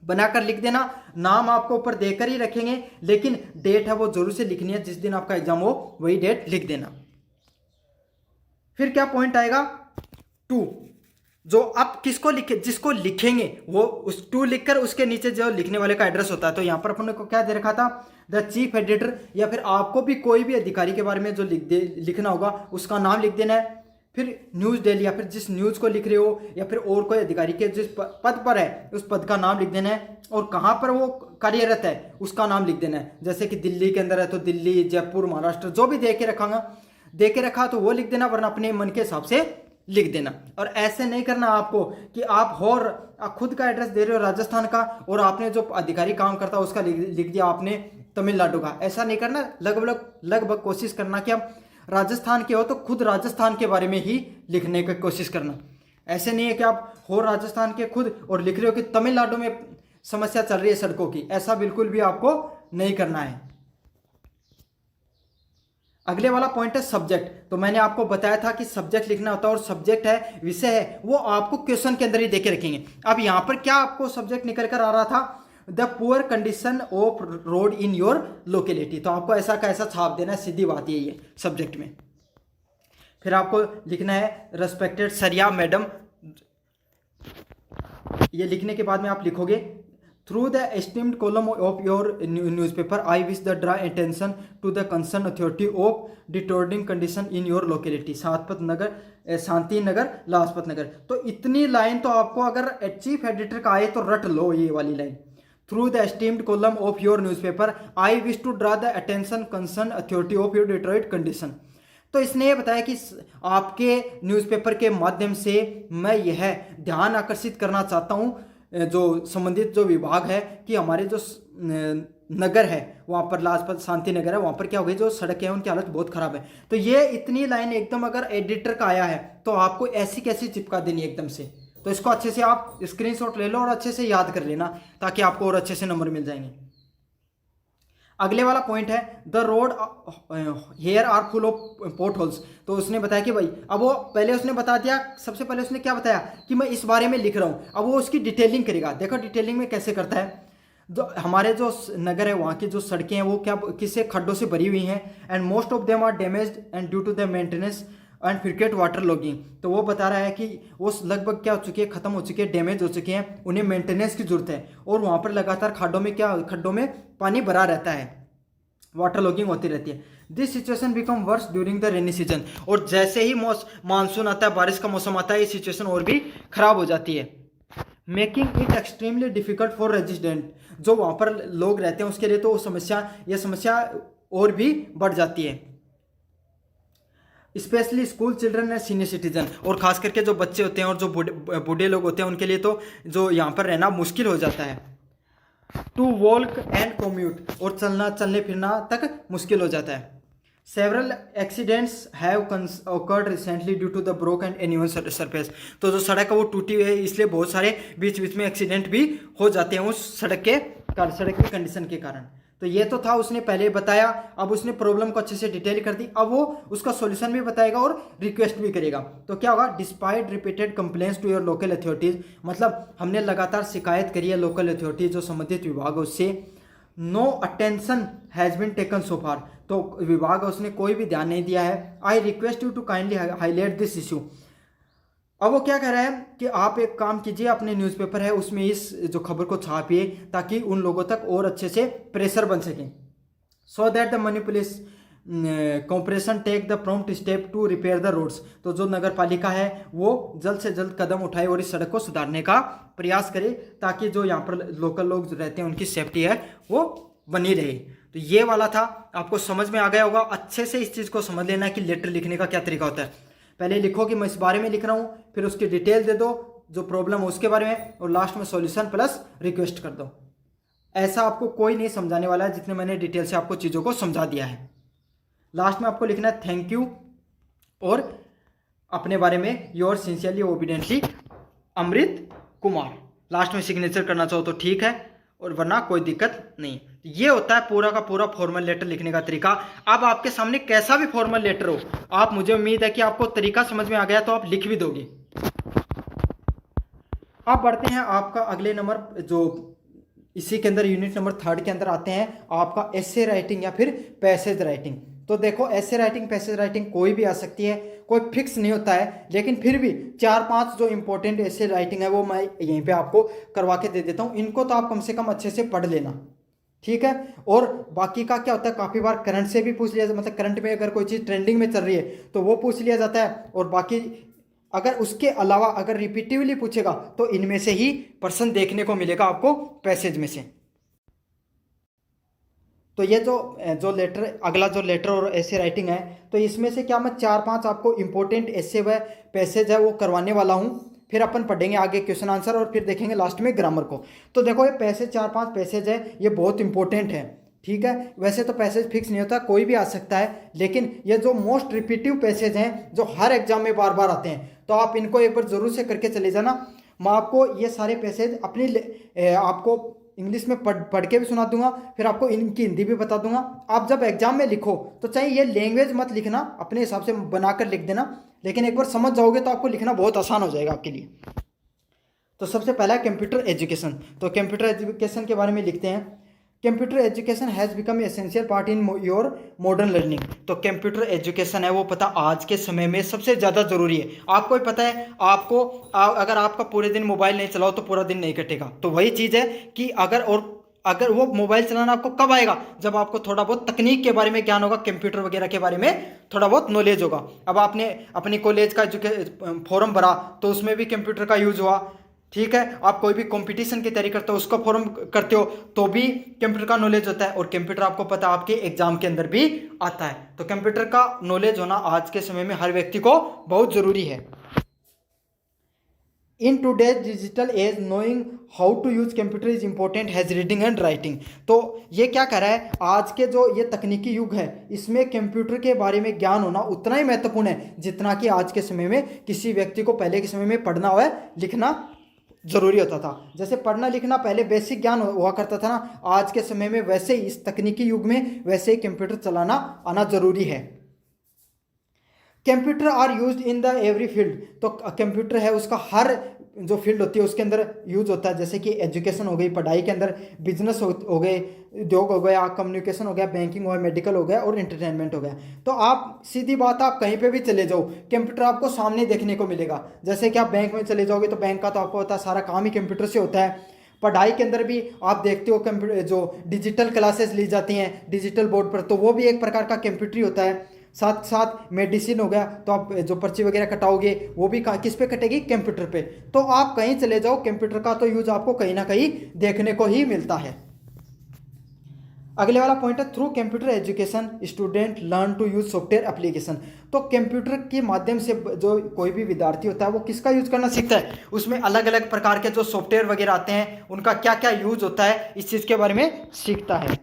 बनाकर लिख देना, नाम आपको ऊपर देकर ही रखेंगे, लेकिन डेट है वो जरूर से लिखनी है, जिस दिन आपका एग्जाम हो वही डेट लिख देना। फिर क्या पॉइंट आएगा, 2, जो आप किसको लिखे, जिसको लिखेंगे वो उस 2 लिखकर उसके नीचे जो लिखने वाले का एड्रेस होता है। तो यहाँ पर अपन को क्या दे रखा था, द चीफ एडिटर, या फिर आपको भी कोई भी अधिकारी के बारे में जो लिखना होगा उसका नाम लिख देना है। फिर न्यूज़ डेली, या फिर जिस न्यूज़ को लिख रहे हो, या फिर और कोई अधिकारी के जिस पद पर है उस पद का नाम लिख देना है, और कहाँ पर वो कार्यरत है उसका नाम लिख देना है। जैसे कि दिल्ली के अंदर है तो दिल्ली, जयपुर, महाराष्ट्र, जो भी दे के रखा तो वो लिख देना, वरना अपने मन के हिसाब से लिख देना। और ऐसे नहीं करना आपको कि आप खुद का एड्रेस दे रहे हो राजस्थान का, और आपने जो अधिकारी काम करता है उसका लिख दिया आपने तमिलनाडु का। ऐसा नहीं करना, लगभग कोशिश करना कि आप राजस्थान के हो तो खुद राजस्थान के बारे में ही लिखने की कोशिश करना। ऐसे नहीं है कि आप हो राजस्थान के खुद और लिख रहे हो कि तमिलनाडु में समस्या चल रही है सड़कों की, ऐसा बिल्कुल भी आपको नहीं करना है। अगले वाला पॉइंट है सब्जेक्ट। तो मैंने आपको बताया था कि सब्जेक्ट लिखना होता है, और सब्जेक्ट है, विषय है, वो आपको क्वेश्चन के अंदर ही देके रखेंगे। अब यहाँ पर क्या आपको सब्जेक्ट निकल कर आ रहा था, the poor condition of road in your locality. तो आपको ऐसा का ऐसा छाप देना है, सीधी बात यही है सब्जेक्ट में। फिर आपको लिखना है रेस्पेक्टेड सरिया मैडम, ये लिखने के बाद में आप लिखोगे through the esteemed column of your newspaper I wish the draw attention to the concern authority of deteriorating condition in your locality, Satpat Nagar, Shanti Nagar, Lajpat Nagar. तो इतनी लाइन तो आपको अगर चीफ एडिटर का आए तो रट लो ये वाली line. Through the esteemed column of your newspaper I wish to draw the attention concern authority of your deteriorated condition. तो इसने ये बताया कि आपके न्यूज़पेपर के माध्यम से मैं यह ध्यान आकर्षित करना चाहता हूँ जो संबंधित जो विभाग है कि हमारे जो नगर है वहाँ पर, लाजपत शांति नगर है, वहाँ पर क्या हो गई, जो सड़कें हैं उनकी हालत बहुत ख़राब है। तो ये इतनी लाइन एकदम अगर एडिटर का आया है तो आपको ऐसी कैसी चिपका देनी एकदम से। तो इसको अच्छे से आप स्क्रीनशॉट ले लो और अच्छे से याद कर लेना, ताकि आपको और अच्छे से नंबर मिल जाएंगे। अगले वाला पॉइंट है the road here are full of potholes. तो उसने बताया कि भाई, अब वो पहले उसने बता दिया, सबसे पहले उसने क्या बताया कि मैं इस बारे में लिख रहा हूँ। अब वो उसकी डिटेलिंग करेगा। देखो डिटेलिंग में कैसे करता है, जो हमारे जो नगर है वहाँ की जो सड़कें हैं वो क्या किसी खड्डों से भरी हुई हैं, and most of them are damaged and due to the maintenance and frequent water logging. तो वो बता रहा है कि वो लगभग क्या हो चुकी है, खत्म हो चुके हैं, डैमेज हो चुके हैं, उन्हें मेंटेनेंस की जरूरत है, और वहाँ पर लगातार खड्डों में पानी भरा रहता है, वाटर लॉगिंग होती रहती है। This situation become verse during the rainy season. और जैसे ही मानसून आता है, बारिश का मौसम आता है, ये सिचुएशन और भी खराब हो जाती है। Making it extremely difficult for resident, जो वहाँ पर लोग रहते हैं उसके लिए तो यह समस्या और भी बढ़ जाती है। Specially school children and senior citizen, और खास करके जो बच्चे होते हैं और जो बूढ़े लोग होते हैं उनके लिए तो जो यहाँ पर रहना मुश्किल हो जाता है। टू वॉक एंड कम्यूट, और चलने फिरना तक मुश्किल हो जाता है। Several accidents have occurred recently due to the broke and uneven surface. तो जो सड़क है वो टूटी हुई है, इसलिए बहुत सारे बीच बीच में एक्सीडेंट भी हो जाते हैं उस सड़क की कंडीशन के कारण। तो ये तो था, उसने पहले बताया, अब उसने प्रॉब्लम को अच्छे से डिटेल कर दी, अब वो उसका सॉल्यूशन भी बताएगा और रिक्वेस्ट भी करेगा। तो क्या होगा, despite repeated complaints to your local authorities, मतलब हमने लगातार शिकायत करी है लोकल अथॉरिटीज जो संबंधित विभाग है उससे, no attention has been taken so far, तो विभाग है उसने कोई भी ध्यान नहीं दिया है। I request you to kindly highlight this issue. अब वो क्या कह रहा है कि आप एक काम कीजिए, अपने न्यूज़पेपर है उसमें इस जो खबर को छापिए ताकि उन लोगों तक और अच्छे से प्रेशर बन सके। So that the municipal corporation take the prompt step to repair the roads, तो जो नगर पालिका है वो जल्द से जल्द कदम उठाए और इस सड़क को सुधारने का प्रयास करे ताकि जो यहाँ पर लोकल लोग जो रहते हैं उनकी सेफ्टी है वो बनी रहे। तो ये वाला था, आपको समझ में आ गया होगा। अच्छे से इस चीज़ को समझ लेना कि लेटर लिखने का क्या तरीका होता है। पहले लिखो कि मैं इस बारे में लिख रहा हूँ, फिर उसकी डिटेल दे दो जो प्रॉब्लम है उसके बारे में, और लास्ट में सॉल्यूशन प्लस रिक्वेस्ट कर दो। ऐसा आपको कोई नहीं समझाने वाला है जितने मैंने डिटेल से आपको चीज़ों को समझा दिया है। लास्ट में आपको लिखना है थैंक यू और अपने बारे में yours sincerely obediently Amrit Kumar. Last में सिग्नेचर करना चाहो तो ठीक है, और वरना कोई दिक्कत नहीं। ये होता है पूरा का पूरा फॉर्मल लेटर लिखने का तरीका। अब आपके सामने कैसा भी फॉर्मल लेटर हो, आप, मुझे उम्मीद है कि आपको तरीका समझ में आ गया तो आप लिख भी दोगे। आप बढ़ते हैं आपका अगले नंबर, जो इसी के अंदर यूनिट नंबर 3 के अंदर आते हैं आपका एसे राइटिंग या फिर पैसेज राइटिंग। तो देखो एसे राइटिंग पैसेज राइटिंग कोई भी आ सकती है, कोई फिक्स नहीं होता है, लेकिन फिर भी 4-5 जो इंपॉर्टेंट एसे राइटिंग है वो मैं यहीं पे आपको करवा के दे देता हूँ। इनको तो आप कम से कम अच्छे से पढ़ लेना, ठीक है। और बाकी का क्या होता है, काफ़ी बार करंट से भी पूछ लिया, मतलब करंट में अगर कोई चीज़ ट्रेंडिंग में चल रही है तो वो पूछ लिया जाता है, और बाकी अगर उसके अलावा अगर रिपीटिवली पूछेगा तो इनमें से ही पर्सन देखने को मिलेगा आपको पैसेज में से। तो ये जो लेटर, अगला जो लेटर और ऐसे राइटिंग है, तो इसमें से क्या मैं 4-5 आपको इंपॉर्टेंट ऐसे व पैसेज है वो करवाने वाला हूँ। फिर अपन पढ़ेंगे आगे क्वेश्चन आंसर और फिर देखेंगे लास्ट में ग्रामर को। तो देखो ये पैसेज 4-5 पैसेज है, ये बहुत इंपॉर्टेंट है, ठीक है। वैसे तो पैसेज फिक्स नहीं होता, कोई भी आ सकता है, लेकिन ये जो मोस्ट रिपीटिव पैसेज हैं जो हर एग्जाम में बार बार आते हैं, तो आप इनको एक बार जरूर से करके चले जाना। मैं आपको ये सारे पैसेज अपनी आपको इंग्लिश में पढ़ के भी सुना दूंगा, फिर आपको इनकी हिंदी भी बता दूंगा। आप जब एग्जाम में लिखो तो चाहे ये लैंग्वेज मत लिखना, अपने हिसाब से बनाकर लिख देना, लेकिन एक बार समझ जाओगे तो आपको लिखना बहुत आसान हो जाएगा आपके लिए। तो सबसे पहला कंप्यूटर एजुकेशन। तो कंप्यूटर एजुकेशन के बारे में लिखते हैं, computer education has become essential part in your modern learning. तो कंप्यूटर एजुकेशन है वो पता आज के समय में सबसे ज़्यादा ज़रूरी है। आपको ही पता है, आपको अगर आपका पूरे दिन मोबाइल नहीं चलाओ तो पूरा दिन नहीं कटेगा। तो वही चीज़ है कि अगर वो मोबाइल चलाना आपको कब आएगा, जब आपको थोड़ा बहुत तकनीक के बारे में ज्ञान होगा, कंप्यूटर वगैरह के बारे में थोड़ा बहुत नॉलेज होगा। अब आपने अपनी कॉलेज का फॉर्म भरा तो उसमें भी कंप्यूटर का यूज़ हुआ, ठीक है। आप कोई भी कंपटीशन की तैयारी करते हो, उसका फॉर्म करते हो तो भी कंप्यूटर का नॉलेज होता है, और कंप्यूटर आपको पता है आपके एग्जाम के अंदर भी आता है। तो कंप्यूटर का नॉलेज होना आज के समय में हर व्यक्ति को बहुत जरूरी है। In today's digital age knowing how to use computer is important has reading and writing. तो ये क्या कह रहा है, आज के जो ये तकनीकी युग है इसमें कंप्यूटर के बारे में ज्ञान होना उतना ही महत्वपूर्ण है जितना कि आज के समय में किसी व्यक्ति को पहले के समय में पढ़ना हुआ लिखना जरूरी होता था। जैसे पढ़ना लिखना पहले बेसिक ज्ञान हुआ करता था ना, आज के समय में वैसे ही इस तकनीकी युग में वैसे ही कंप्यूटर चलाना आना जरूरी है। Computer are used in the every field. तो कंप्यूटर है उसका हर जो फील्ड होती है उसके अंदर यूज होता है, जैसे कि एजुकेशन हो गई, पढ़ाई के अंदर, बिजनेस हो गए, उद्योग हो गया, कम्युनिकेशन हो गया, बैंकिंग हो गया, मेडिकल हो गया और एंटरटेनमेंट हो गया। तो आप सीधी बात, आप कहीं पे भी चले जाओ कंप्यूटर आपको सामने देखने को मिलेगा। जैसे कि आप बैंक में चले जाओगे तो बैंक का तो आपको पता है सारा काम ही कंप्यूटर से होता है। पढ़ाई के अंदर भी आप देखते हो कंप्यूटर जो डिजिटल क्लासेस ली जाती हैं डिजिटल बोर्ड पर, तो वो भी एक प्रकार का कंप्यूटर ही होता है। साथ साथ मेडिसिन हो गया, तो आप जो पर्ची वगैरह कटाओगे वो भी किस पे कटेगी, कंप्यूटर पे। तो आप कहीं चले जाओ कंप्यूटर का तो यूज आपको कहीं ना कहीं देखने को ही मिलता है। अगले वाला पॉइंट है through computer education student learn to use software application. तो कंप्यूटर के माध्यम से जो कोई भी विद्यार्थी होता है वो किसका यूज करना सीखता है, उसमें अलग अलग प्रकार के जो सॉफ्टवेयर वगैरह आते हैं उनका क्या क्या यूज होता है, इस चीज़ के बारे में सीखता है।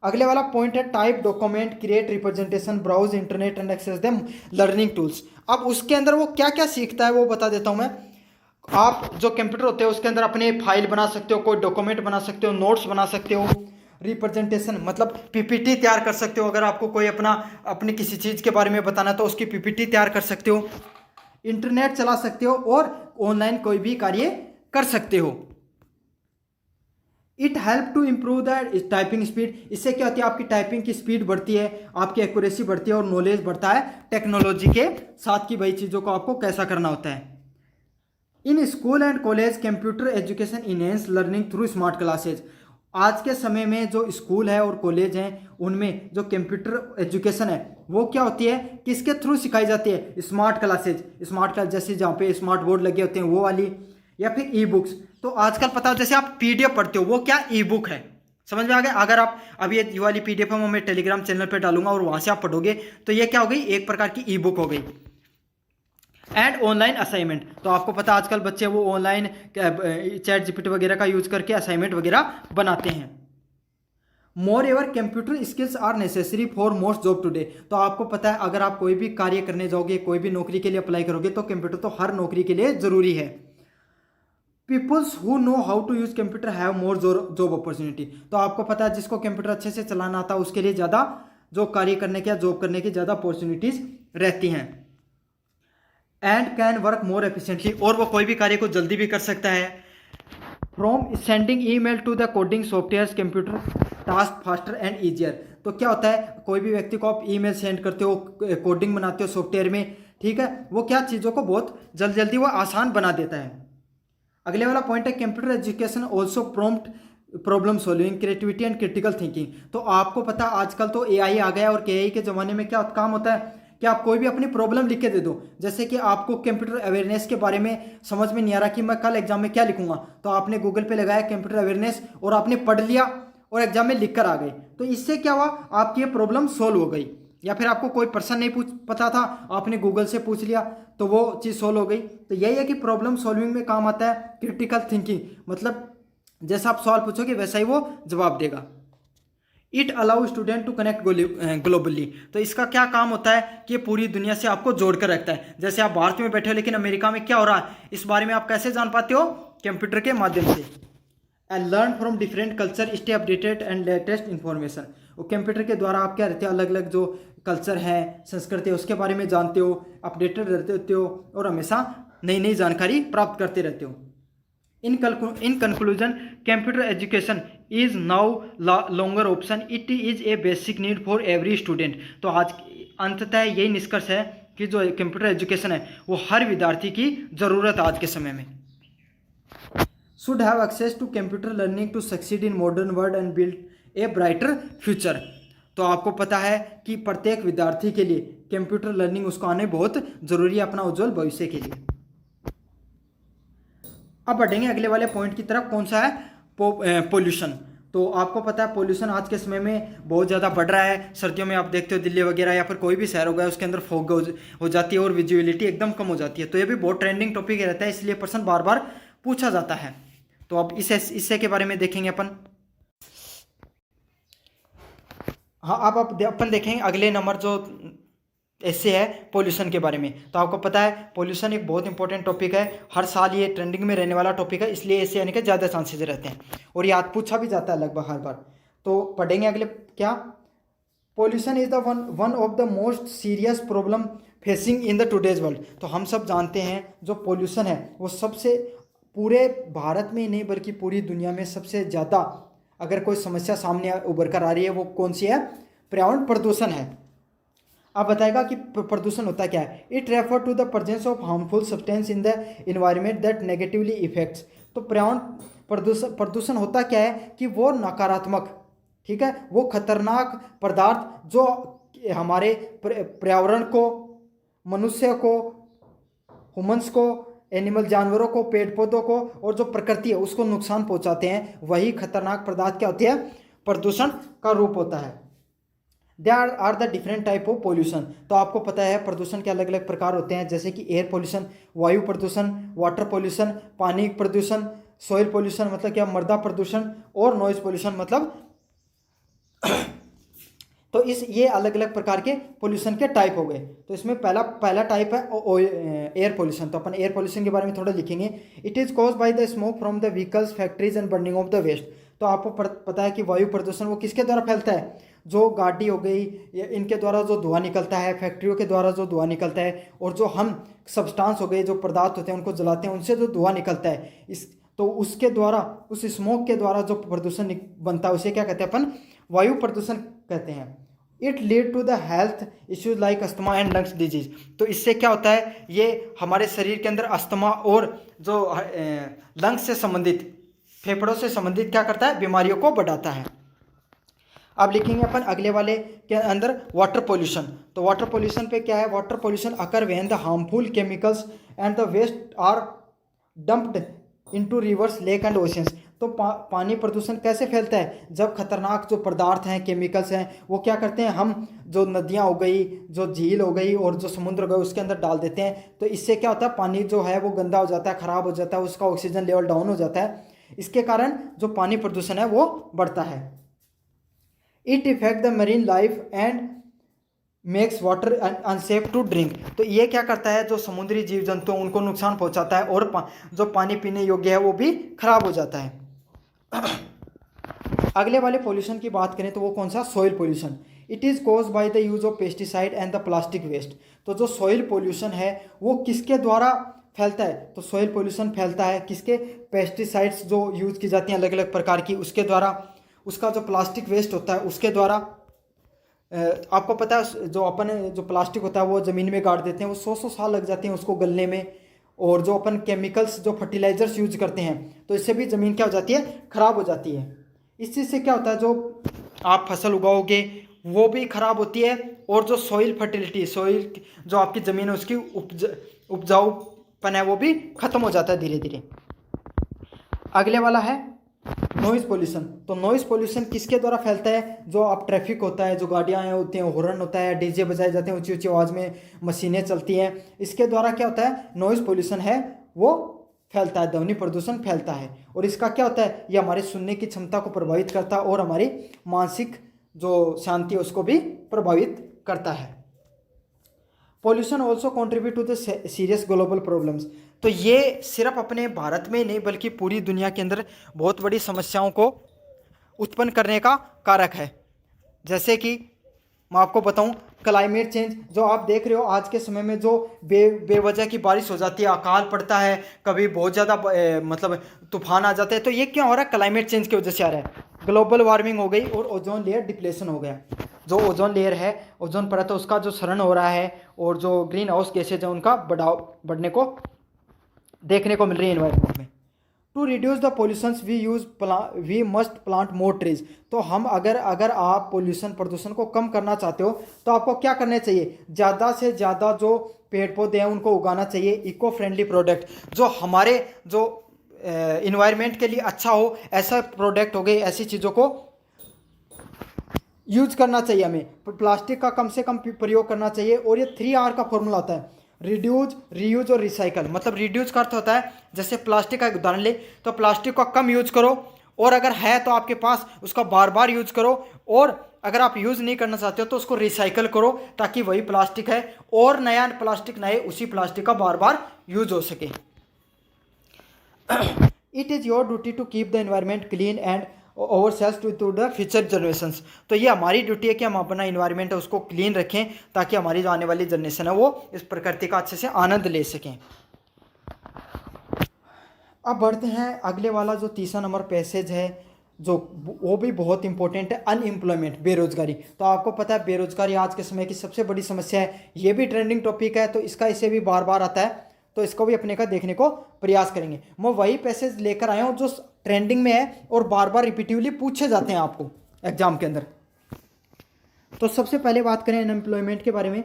अगले वाला पॉइंट है type document, create representation, browse internet and access them learning tools. अब उसके अंदर वो क्या क्या सीखता है वो बता देता हूं मैं। आप जो कंप्यूटर होते हैं उसके अंदर अपने फाइल बना सकते हो, कोई डॉक्यूमेंट बना सकते हो, नोट्स बना सकते हो, रिप्रेजेंटेशन मतलब पीपीटी तैयार कर सकते हो। अगर आपको कोई अपनी किसी चीज़ के बारे में बताना तो उसकी पीपीटी तैयार कर सकते हो। इंटरनेट चला सकते हो और ऑनलाइन कोई भी कार्य कर सकते हो। It help to improve the typing speed. इससे क्या होती है, आपकी टाइपिंग की स्पीड बढ़ती है, आपकी एक्यूरेसी बढ़ती है और नॉलेज बढ़ता है टेक्नोलॉजी के साथ की भाई चीज़ों को आपको कैसा करना होता है। In school and college computer education enhance learning through smart classes. आज के समय में जो स्कूल है और कॉलेज हैं उनमें जो कंप्यूटर एजुकेशन है वो क्या होती है, किसके थ्रू सिखाई जाती है, स्मार्ट क्लासेज। स्मार्ट क्लास जैसे जहाँ पे स्मार्ट बोर्ड लगे होते हैं वो वाली, या फिर ई बुक्स। तो आजकल पता हो जैसे आप पीडीएफ पढ़ते हो वो क्या ई बुक है, समझ में आ गया। अगर आप अब ये वाली पीडीएफ है मैं टेलीग्राम चैनल पर डालूंगा और वहाँ से आप पढ़ोगे तो ये क्या हो गई, एक प्रकार की ई बुक हो गई। एंड ऑनलाइन असाइनमेंट, तो आपको पता आजकल बच्चे वो ऑनलाइन चैट जीपीटी वगैरह का यूज करके असाइनमेंट वगैरह बनाते हैं। Moreover computer skills are necessary for most job today. तो आपको पता है अगर आप कोई भी कार्य करने जाओगे, कोई भी नौकरी के लिए अप्लाई करोगे तो कंप्यूटर तो हर नौकरी के लिए जरूरी है। Peoples who know how to use computer have more job opportunity. तो आपको पता है जिसको कंप्यूटर अच्छे से चलाना आता है उसके लिए ज़्यादा जो कार्य करने के, जॉब करने की ज़्यादा अपॉर्चुनिटीज रहती हैं। And can work more efficiently, और वो कोई भी कार्य को जल्दी भी कर सकता है। From sending email to the coding software computer task faster and easier. तो क्या होता है, कोई भी व्यक्ति को आप ईमेल सेंड करते हो, कोडिंग बनाते हो सॉफ्टवेयर में, ठीक है, वो क्या चीज़ों को बहुत जल्दी वो आसान बना देता है। अगले वाला पॉइंट है computer education also prompt problem solving creativity and critical thinking. तो आपको पता आजकल तो एआई आ गया और एआई के ज़माने में क्या काम होता है कि आप कोई भी अपनी प्रॉब्लम लिख के दे दो। जैसे कि आपको कंप्यूटर अवेयरनेस के बारे में समझ में नहीं आ रहा कि मैं कल एग्जाम में क्या लिखूंगा, तो आपने गूगल पे लगाया कंप्यूटर अवेयरनेस और आपने पढ़ लिया और एग्जाम में लिख कर आ गए। तो इससे क्या हुआ, आपकी ये प्रॉब्लम सोल्व हो गई। या फिर आपको कोई पर्सन नहीं पता था, आपने गूगल से पूछ लिया तो वो चीज़ सोल्व हो गई। तो यही है कि प्रॉब्लम सॉल्विंग में काम आता है क्रिटिकल थिंकिंग, मतलब जैसा आप सवाल पूछोगे वैसा ही वो जवाब देगा। It allow student to connect globally. तो इसका क्या काम होता है कि पूरी दुनिया से आपको जोड़ कर रखता है। जैसे आप भारत में बैठे हो लेकिन अमेरिका में क्या हो रहा है इस बारे में आप कैसे जान पाते हो, कंप्यूटर के माध्यम से। And learn from different culture, stay updated and latest information. और कंप्यूटर के द्वारा आप क्या रहते हो, अलग अलग जो कल्चर है, संस्कृति है, उसके बारे में जानते हो, अपडेटेड रहते हो और हमेशा नई नई जानकारी प्राप्त करते रहते हो। In conclusion computer education is now longer option, it is A basic need for every student. तो आज अंततः यही निष्कर्ष है कि जो कंप्यूटर एजुकेशन है वो हर विद्यार्थी की ज़रूरत है आज के समय में। Should have access to computer learning to succeed in modern world and build a brighter future. तो आपको पता है कि प्रत्येक विद्यार्थी के लिए कंप्यूटर लर्निंग उसको आने बहुत ज़रूरी है अपना उज्जवल भविष्य के लिए। अब बढ़ेंगे अगले वाले पॉइंट की तरफ, कौन सा है, पोल्यूशन। तो आपको पता है पोल्यूशन आज के समय में बहुत ज़्यादा बढ़ रहा है। सर्दियों में आप देखते हो दिल्ली वगैरह या फिर कोई भी शहर हो गया उसके अंदर फॉग हो जाती है और विजुअलिटी एकदम कम हो जाती है। तो ये भी बहुत ट्रेंडिंग टॉपिक रहता है, इसलिए प्रश्न बार बार पूछा जाता है। तो अब इससे के बारे में देखेंगे अपन। हाँ, अब अपन देखेंगे अगले नंबर जो ऐसे है पोल्यूशन के बारे में। तो आपको पता है पोल्यूशन एक बहुत इंपॉर्टेंट टॉपिक है, हर साल ये ट्रेंडिंग में रहने वाला टॉपिक है, इसलिए ऐसे आने के ज़्यादा चांसेस रहते हैं और याद पूछा भी जाता है लगभग हर बार। तो पढ़ेंगे अगले क्या, pollution is the one of the most serious problem facing in the today's world. तो हम सब जानते हैं जो पोल्यूशन है वो सबसे पूरे भारत में ही नहीं बल्कि पूरी दुनिया में सबसे ज़्यादा अगर कोई समस्या सामने उभर कर आ रही है वो कौन सी है, पर्यावरण प्रदूषण है। अब बताएगा कि प्रदूषण होता क्या है। It refer to the presence of harmful substance in the environment that negatively effects. तो पर्यावरण प्रदूषण होता क्या है कि वो नकारात्मक, ठीक है, वो खतरनाक पदार्थ जो हमारे पर्यावरण को, मनुष्य को, ह्यूमंस को, एनिमल जानवरों को, पेड़ पौधों को और जो प्रकृति है उसको नुकसान पहुंचाते हैं, वही खतरनाक पदार्थ क्या होती है, प्रदूषण का रूप होता है। There are the different type of pollution. तो आपको पता है प्रदूषण के अलग अलग प्रकार होते हैं, जैसे कि एयर पोल्यूशन, वायु प्रदूषण, वाटर पोल्यूशन, पानी प्रदूषण, सॉइल पोल्यूशन मतलब क्या, मृदा प्रदूषण, और नॉइज पोल्यूशन मतलब तो ये अलग अलग प्रकार के पोल्यूशन के टाइप हो गए। तो इसमें पहला टाइप है एयर पोल्यूशन। तो अपन एयर पोल्यूशन के बारे में थोड़ा लिखेंगे। It is cause by the smoke from the vehicles, factories and burning of the waste. तो आपको पता है कि वायु प्रदूषण वो किसके द्वारा फैलता है, जो गाड़ी हो गई इनके द्वारा जो धुआं निकलता है, फैक्ट्रियों के द्वारा जो धुआं निकलता है, और जो हम सब्सटेंस हो गए जो पदार्थ होते हैं उनको जलाते हैं उनसे जो धुआं निकलता है, इस तो उसके द्वारा, उस स्मोक के द्वारा जो प्रदूषण बनता है उसे क्या कहते हैं अपन, वायु प्रदूषण कहते हैं। It lead to the health issues like asthma and lungs disease. तो इससे क्या होता है, ये हमारे शरीर के अंदर अस्थमा और जो लंग्स से संबंधित, फेफड़ों से संबंधित क्या करता है, बीमारियों को बढ़ाता है। अब लिखेंगे अपन अगले वाले के अंदर वाटर पोल्यूशन। तो वाटर पोल्यूशन पे क्या है, water pollution occur when the harmful chemicals and the waste are dumped into rivers, lake and oceans. तो पानी प्रदूषण कैसे फैलता है, जब खतरनाक जो पदार्थ हैं, केमिकल्स हैं, वो क्या करते हैं, हम जो नदियाँ हो गई, जो झील हो गई और जो समुद्र हो गए उसके अंदर डाल देते हैं। तो इससे क्या होता है, पानी जो है वो गंदा हो जाता है, ख़राब हो जाता है, उसका ऑक्सीजन लेवल डाउन हो जाता है। इसके कारण जो पानी प्रदूषण है वो बढ़ता है। It effect the marine life and makes water unsafe to drink. तो ये क्या करता है, जो समुद्री जीव जंतु उनको नुकसान पहुंचाता है और जो पानी पीने योग्य है वो भी खराब हो जाता है। अगले वाले पोल्यूशन की बात करें तो वो कौन सा, soil pollution. It is cause by the use of pesticide and the plastic waste. तो जो सॉइल पोल्यूशन है वो किसके द्वारा फैलता है, तो सॉइल पोल्यूशन फैलता है किसके, पेस्टिसाइड्स जो यूज़ की जाती हैं अलग अलग प्रकार की उसके द्वारा, उसका जो प्लास्टिक वेस्ट होता है उसके द्वारा। आपको पता है जो अपन जो प्लास्टिक होता है वो ज़मीन में गाड़ देते हैं, वो 100 साल लग जाते हैं उसको गलने में। और जो अपन केमिकल्स जो फर्टिलाइजर्स यूज करते हैं तो इससे भी ज़मीन क्या हो जाती है, ख़राब हो जाती है। इस चीज़ से क्या होता है, जो आप फसल उगाओगे वो भी ख़राब होती है, और जो सॉइल फर्टिलिटी, सॉइल जो आपकी ज़मीन है उसकी उपजाऊपन है वो भी ख़त्म हो जाता है धीरे धीरे। अगले वाला है नॉइज़ पोल्यूशन। तो नॉइज़ पोल्यूशन किसके द्वारा फैलता है, जो आप ट्रैफिक होता है, जो गाड़ियाँ होती हैं, हॉर्न होता है, डीजे बजाए जाते हैं ऊंची ऊंची आवाज़ में, मशीनें चलती हैं, इसके द्वारा क्या होता है, नॉइज़ पोल्यूशन है वो फैलता है, ध्वनि प्रदूषण फैलता है। और इसका क्या होता है, ये हमारी सुनने की क्षमता को प्रभावित करता है और हमारी मानसिक जो शांति है उसको भी प्रभावित करता है। Pollution also contribute to the serious global problems. तो ये सिर्फ अपने भारत में नहीं बल्कि पूरी दुनिया के अंदर बहुत बड़ी समस्याओं को उत्पन्न करने का कारक है। जैसे कि मैं आपको बताऊं, क्लाइमेट चेंज जो आप देख रहे हो आज के समय में, जो बेवजह की बारिश हो जाती है, अकाल पड़ता है, कभी बहुत ज़्यादा मतलब तूफान आ जाते हैं, तो ये क्यों हो रहा है, क्लाइमेट चेंज की वजह से आ रहा है। ग्लोबल वार्मिंग हो गई और ओजोन लेयर डिप्लेशन हो गया। जो ओजोन लेयर है, ओजोन परत है, उसका जो क्षरण हो रहा है और जो ग्रीन हाउस गैसेज है उनका बढ़ने को देखने को मिल रही है एनवायरनमेंट में। To reduce the pollutions we must plant more trees. तो हम अगर आप पोल्यूशन प्रदूषण को कम करना चाहते हो तो आपको क्या करना चाहिए, ज़्यादा से ज़्यादा जो पेड़ पौधे हैं उनको उगाना चाहिए। इको फ्रेंडली प्रोडक्ट जो हमारे जो इन्वायरमेंट के लिए अच्छा हो, ऐसा प्रोडक्ट हो गए, ऐसी चीज़ों को यूज करना चाहिए हमें। प्लास्टिक का कम से कम प्रयोग करना चाहिए। और ये 3R का फॉर्मूला होता है, रिड्यूज, रीयूज और रिसाइकल। मतलब रिड्यूज का अर्थ होता है, जैसे प्लास्टिक का एक उदाहरण ले तो प्लास्टिक को कम यूज करो, और अगर है तो आपके पास उसका बार बार यूज करो, और अगर आप यूज़ नहीं करना चाहते हो तो उसको रिसाइकल करो, ताकि वही प्लास्टिक है और नया प्लास्टिक नए उसी प्लास्टिक का बार बार यूज हो सके। It is your duty to keep the environment clean and ourselves to the future generations. तो ये हमारी ड्यूटी है कि हम अपना इन्वायरमेंट है उसको क्लीन रखें, ताकि हमारी जो आने वाली जनरेशन है वो इस प्रकृति का अच्छे से आनंद ले सकें। अब बढ़ते हैं अगले वाला जो तीसरा नंबर पैसेज है, जो वो भी बहुत इंपॉर्टेंट है, अनएम्प्लॉयमेंट, बेरोजगारी। तो आपको पता है बेरोजगारी आज के समय की सबसे बड़ी समस्या है, ये भी ट्रेंडिंग टॉपिक है, तो इसका इसे भी बार बार आता है, तो इसको भी अपने का देखने को प्रयास करेंगे। मैं वही पैसेज लेकर आया हूँ जो ट्रेंडिंग में है और बार बार रिपीटिवली पूछे जाते हैं आपको एग्जाम के अंदर। तो सबसे पहले बात करें अनएम्प्लॉयमेंट के बारे में।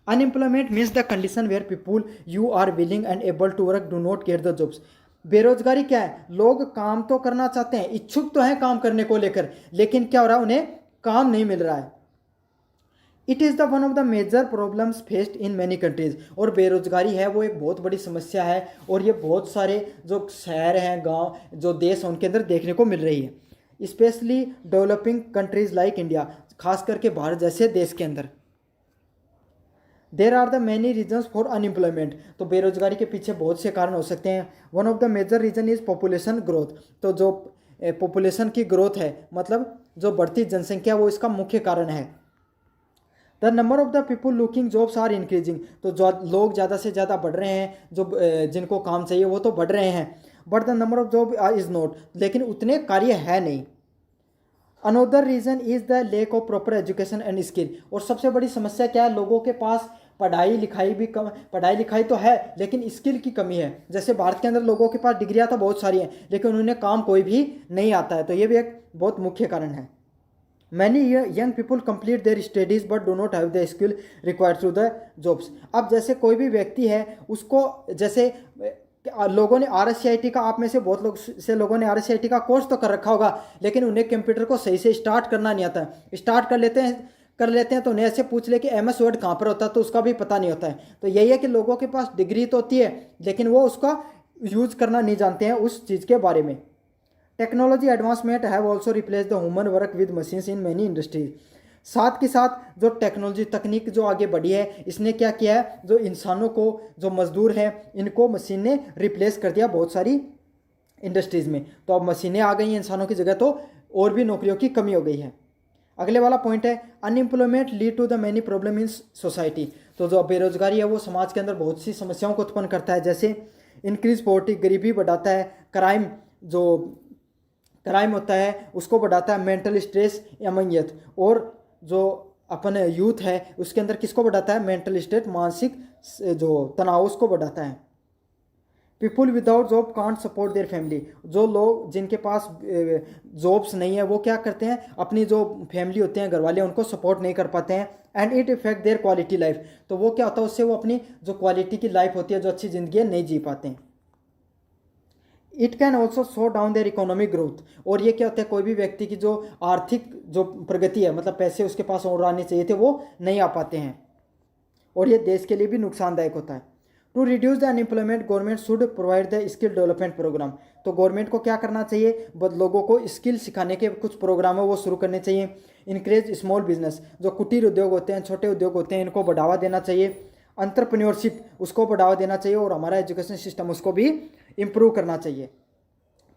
Unemployment means the condition where people you are willing and able to work do not get the jobs. बेरोजगारी क्या है, लोग काम तो करना चाहते हैं, इच्छुक तो हैं काम करने को लेकर, लेकिन क्या हो रहा है, उन्हें काम नहीं मिल रहा है। It is the one of the major problems faced in many countries. और बेरोजगारी है वो एक बहुत बड़ी समस्या है, और ये बहुत सारे जो शहर हैं, गांव, जो देश हैं उनके अंदर देखने को मिल रही है, specially developing countries like India, खास करके भारत जैसे देश के अंदर। There are the many reasons for unemployment. तो बेरोजगारी के पीछे बहुत से कारण हो सकते हैं। One of the major reason is population growth. तो जो पॉपुलेशन की ग्रोथ है, मतलब जो बढ़ती जनसंख्या वो इसका मुख्य कारण है। The number of the people looking jobs are increasing, तो जो लोग ज़्यादा से ज़्यादा बढ़ रहे हैं, जो जिनको काम चाहिए वो तो बढ़ रहे हैं, but the number of job is not, लेकिन उतने कार्य है नहीं। Another reason is the lake of proper education and skill, और सबसे बड़ी समस्या क्या है, लोगों के पास पढ़ाई लिखाई भी कम, पढ़ाई लिखाई तो है लेकिन स्किल की कमी है। जैसे भारत के अंदर लोगों के पास डिग्रियां तो बहुत सारी हैं लेकिन उन्हें काम कोई भी नहीं आता है, तो ये भी एक बहुत मुख्य कारण है। Many young people complete their studies but do not have the skill required to the jobs. अब जैसे कोई भी व्यक्ति है उसको, जैसे लोगों ने RSCIT का, आप में से बहुत लोगों ने RSCIT का कोर्स तो कर रखा होगा लेकिन उन्हें कंप्यूटर को सही से स्टार्ट करना नहीं आता है। स्टार्ट कर लेते हैं तो उन्हें ऐसे पूछ ले कि MS वर्ड कहाँ पर होता है तो उसका भी पता नहीं होता है। तो यही है कि लोगों के पास डिग्री तो होती है लेकिन वो उसका यूज करना नहीं जानते हैं उस चीज़ के बारे में। Technology advancement have also replace the human work with machines in many industries. साथ के साथ जो टेक्नोलॉजी तकनीक जो आगे बढ़ी है इसने क्या किया है, जो इंसानों को, जो मजदूर हैं इनको मशीन ने रिप्लेस कर दिया बहुत सारी इंडस्ट्रीज़ में। तो अब मशीनें आ गई हैं इंसानों की जगह, तो और भी नौकरियों की कमी हो गई है। अगले वाला पॉइंट है unemployment lead to the many problem in society. तो जो बेरोजगारी है वो समाज के अंदर बहुत सी समस्याओं को उत्पन्न करता है, जैसे इंक्रीज पॉवर्टी, गरीबी बढ़ाता है, क्राइम, जो क्राइम होता है उसको बढ़ाता है, मेंटल स्ट्रेस अमंग यूथ, और जो अपन यूथ है उसके अंदर किसको बढ़ाता है, मेंटल स्टेट, मानसिक जो तनाव उसको बढ़ाता है। People without job can't support their family, जो लोग जिनके पास जॉब्स नहीं है वो क्या करते हैं, अपनी जो फैमिली होते हैं, घर वाले, उनको सपोर्ट नहीं कर पाते हैं। And it effect there quality life, तो वो क्या होता है, उससे वो अपनी जो क्वालिटी की लाइफ होती है, जो अच्छी ज़िंदगी है, नहीं जी पाते हैं। It can also show down their economic growth, और ये क्या होता है, कोई भी व्यक्ति की जो आर्थिक जो प्रगति है, मतलब पैसे उसके पास और आने चाहिए थे वो नहीं आ पाते हैं, और ये देश के लिए भी नुकसानदायक होता है। To reduce the unemployment government should provide the skill development program, तो गवर्नमेंट को क्या करना चाहिए, लोगों को स्किल सिखाने के कुछ प्रोग्राम है वो शुरू करने चाहिए। इनक्रेज स्मॉल बिजनेस, जो कुटीर उद्योग होते हैं, छोटे उद्योग होते हैं, इनको बढ़ावा देना चाहिए। एंटरप्रेन्योरशिप, उसको बढ़ावा देना चाहिए, और हमारा एजुकेशन सिस्टम उसको भी इम्प्रूव करना चाहिए।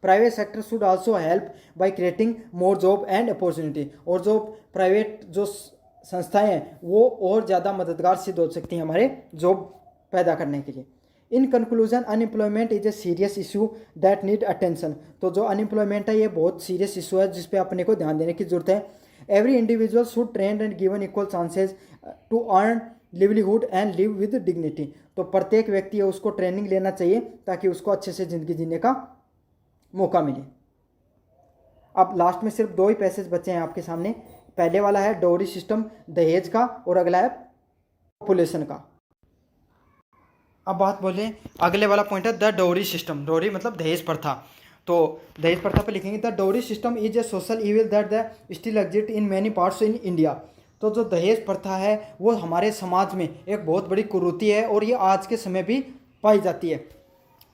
Private sector should also help by creating more job and opportunity, और जो प्राइवेट जो संस्थाएं हैं वो और ज़्यादा मददगार सिद्ध हो सकती हैं हमारे जॉब पैदा करने के लिए। In conclusion unemployment is a serious issue that need attention, तो जो अनएम्प्लॉयमेंट है ये बहुत सीरियस इशू है जिस पे अपने को ध्यान देने की जरूरत है। Every individual should train and given equal chances to earn livelihood and live with dignity, तो प्रत्येक व्यक्ति है उसको ट्रेनिंग लेना चाहिए ताकि उसको अच्छे से ज़िंदगी जीने का मौका मिले। अब लास्ट में सिर्फ 2 ही पैसेज बचे हैं आपके सामने। पहले वाला है डोरी सिस्टम, दहेज का, और अगला है पॉपुलेशन का। अब बात बोले, अगले वाला पॉइंट है द डोरी सिस्टम। डोरी मतलब दहेज प्रथा, तो दहेज प्रथा पे लिखेंगे द डोरी system is a social evil that the still exist in many parts in India. तो जो दहेज प्रथा है वो हमारे समाज में एक बहुत बड़ी कुरीति है और ये आज के समय भी पाई जाती है।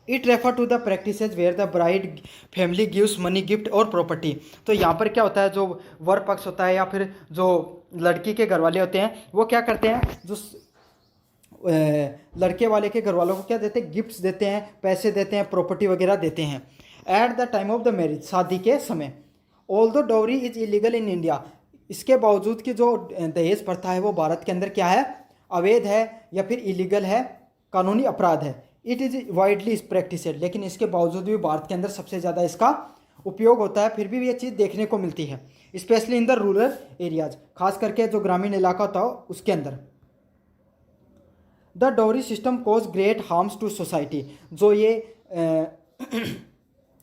It refer to the practices where the bride family gives money, gift और प्रॉपर्टी। तो यहाँ पर क्या होता है, जो वर पक्ष होता है या फिर जो लड़की के घर वाले होते हैं वो क्या करते हैं, जो लड़के वाले के घर वालों को क्या देते हैं, गिफ्ट्स देते हैं, पैसे देते हैं, प्रॉपर्टी वगैरह देते हैं at the time of the marriage, शादी के समय। Although dowry is illegal in India, इसके बावजूद कि जो दहेज प्रथा है वो भारत के अंदर क्या है, अवैध है या फिर इलीगल है, कानूनी अपराध है। इट इज़ वाइडली प्रैक्टिसेड, लेकिन इसके बावजूद भी भारत के अंदर सबसे ज़्यादा इसका उपयोग होता है, फिर भी ये चीज़ देखने को मिलती है, specially in the rural areas, खास करके जो ग्रामीण इलाका होता है उसके अंदर। The dowry system cause great harms to society, जो ये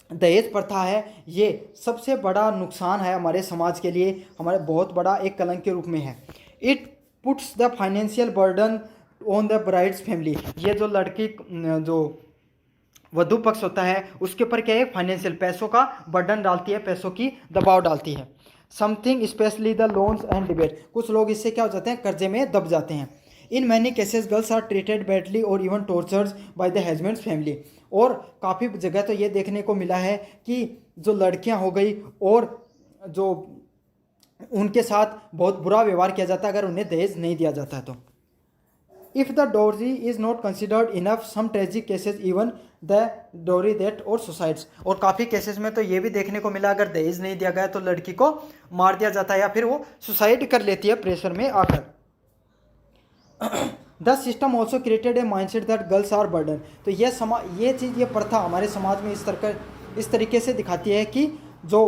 दहेज प्रथा है ये सबसे बड़ा नुकसान है हमारे समाज के लिए, हमारे बहुत बड़ा एक कलंक के रूप में है। It puts the financial burden on the brides family, ये जो लड़की जो वधु पक्ष होता है उसके ऊपर क्या है, फाइनेंशियल पैसों का बर्डन डालती है, पैसों की दबाव डालती है। Something specially the loans and debate, कुछ लोग इससे क्या हो जाते हैं, कर्जे में दब जाते हैं। In many cases girls are treated badly और even tortured by the husbands family, और काफ़ी जगह तो ये देखने को मिला है कि जो लड़कियां हो गई और जो उनके साथ बहुत बुरा व्यवहार किया जाता है अगर उन्हें दहेज नहीं दिया जाता है तो। If the dowry is not considered enough some tragic cases even the dowry death और सुसाइड्स। और काफ़ी केसेस में तो ये भी देखने को मिला, अगर दहेज नहीं दिया गया तो लड़की को मार दिया जाता है या फिर वो सुसाइड कर लेती है प्रेशर में आकर। The system also created a mindset that girls are burden. तो ये चीज़, ये प्रथा हमारे समाज में इस तरीके से दिखाती है कि जो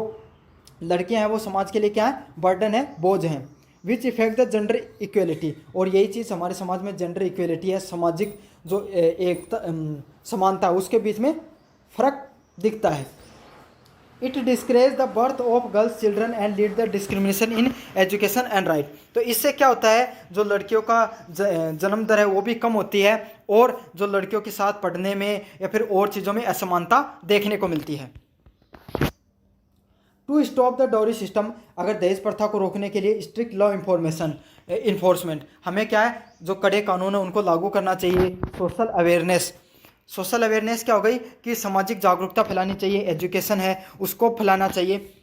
लड़कियां हैं वो समाज के लिए क्या है, बर्डन है, बोझ हैं। विच इफेक्ट द जेंडर इक्वेलिटी। और यही चीज़ हमारे समाज में जेंडर इक्वेलिटी है, सामाजिक जो एक समानता है उसके बीच में फर्क दिखता है। It discourage the birth of girls children and lead the discrimination in education and right. तो इससे क्या होता है, जो लड़कियों का जन्म दर है वो भी कम होती है और जो लड़कियों के साथ पढ़ने में या फिर और चीज़ों में असमानता देखने को मिलती है। To stop the dowry system, अगर दहेज प्रथा को रोकने के लिए स्ट्रिक्ट लॉ इन्फोर्समेंट, हमें क्या है, जो कड़े कानून है उनको लागू करना चाहिए। सोशल अवेयरनेस क्या हो गई कि सामाजिक जागरूकता फैलानी चाहिए, एजुकेशन है उसको फैलाना चाहिए।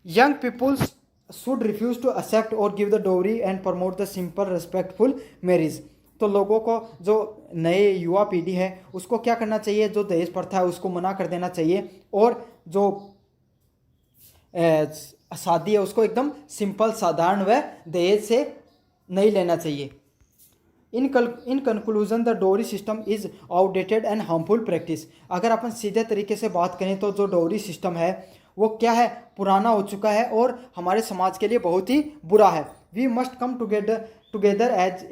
Young peoples should refuse to accept और give the dowry and promote the simple respectful marriage. तो लोगों को, जो नए युवा पीढ़ी है उसको क्या करना चाहिए, जो दहेज प्रथा है उसको मना कर देना चाहिए और जो शादी है उसको एकदम सिंपल, साधारण व दहेज से नहीं लेना चाहिए। इन कंक्लूजन द डोरी system is outdated and harmful practice. अगर अपन सीधे तरीके से बात करें तो जो डोरी सिस्टम है वो क्या है, पुराना हो चुका है और हमारे समाज के लिए बहुत ही बुरा है। We must come together as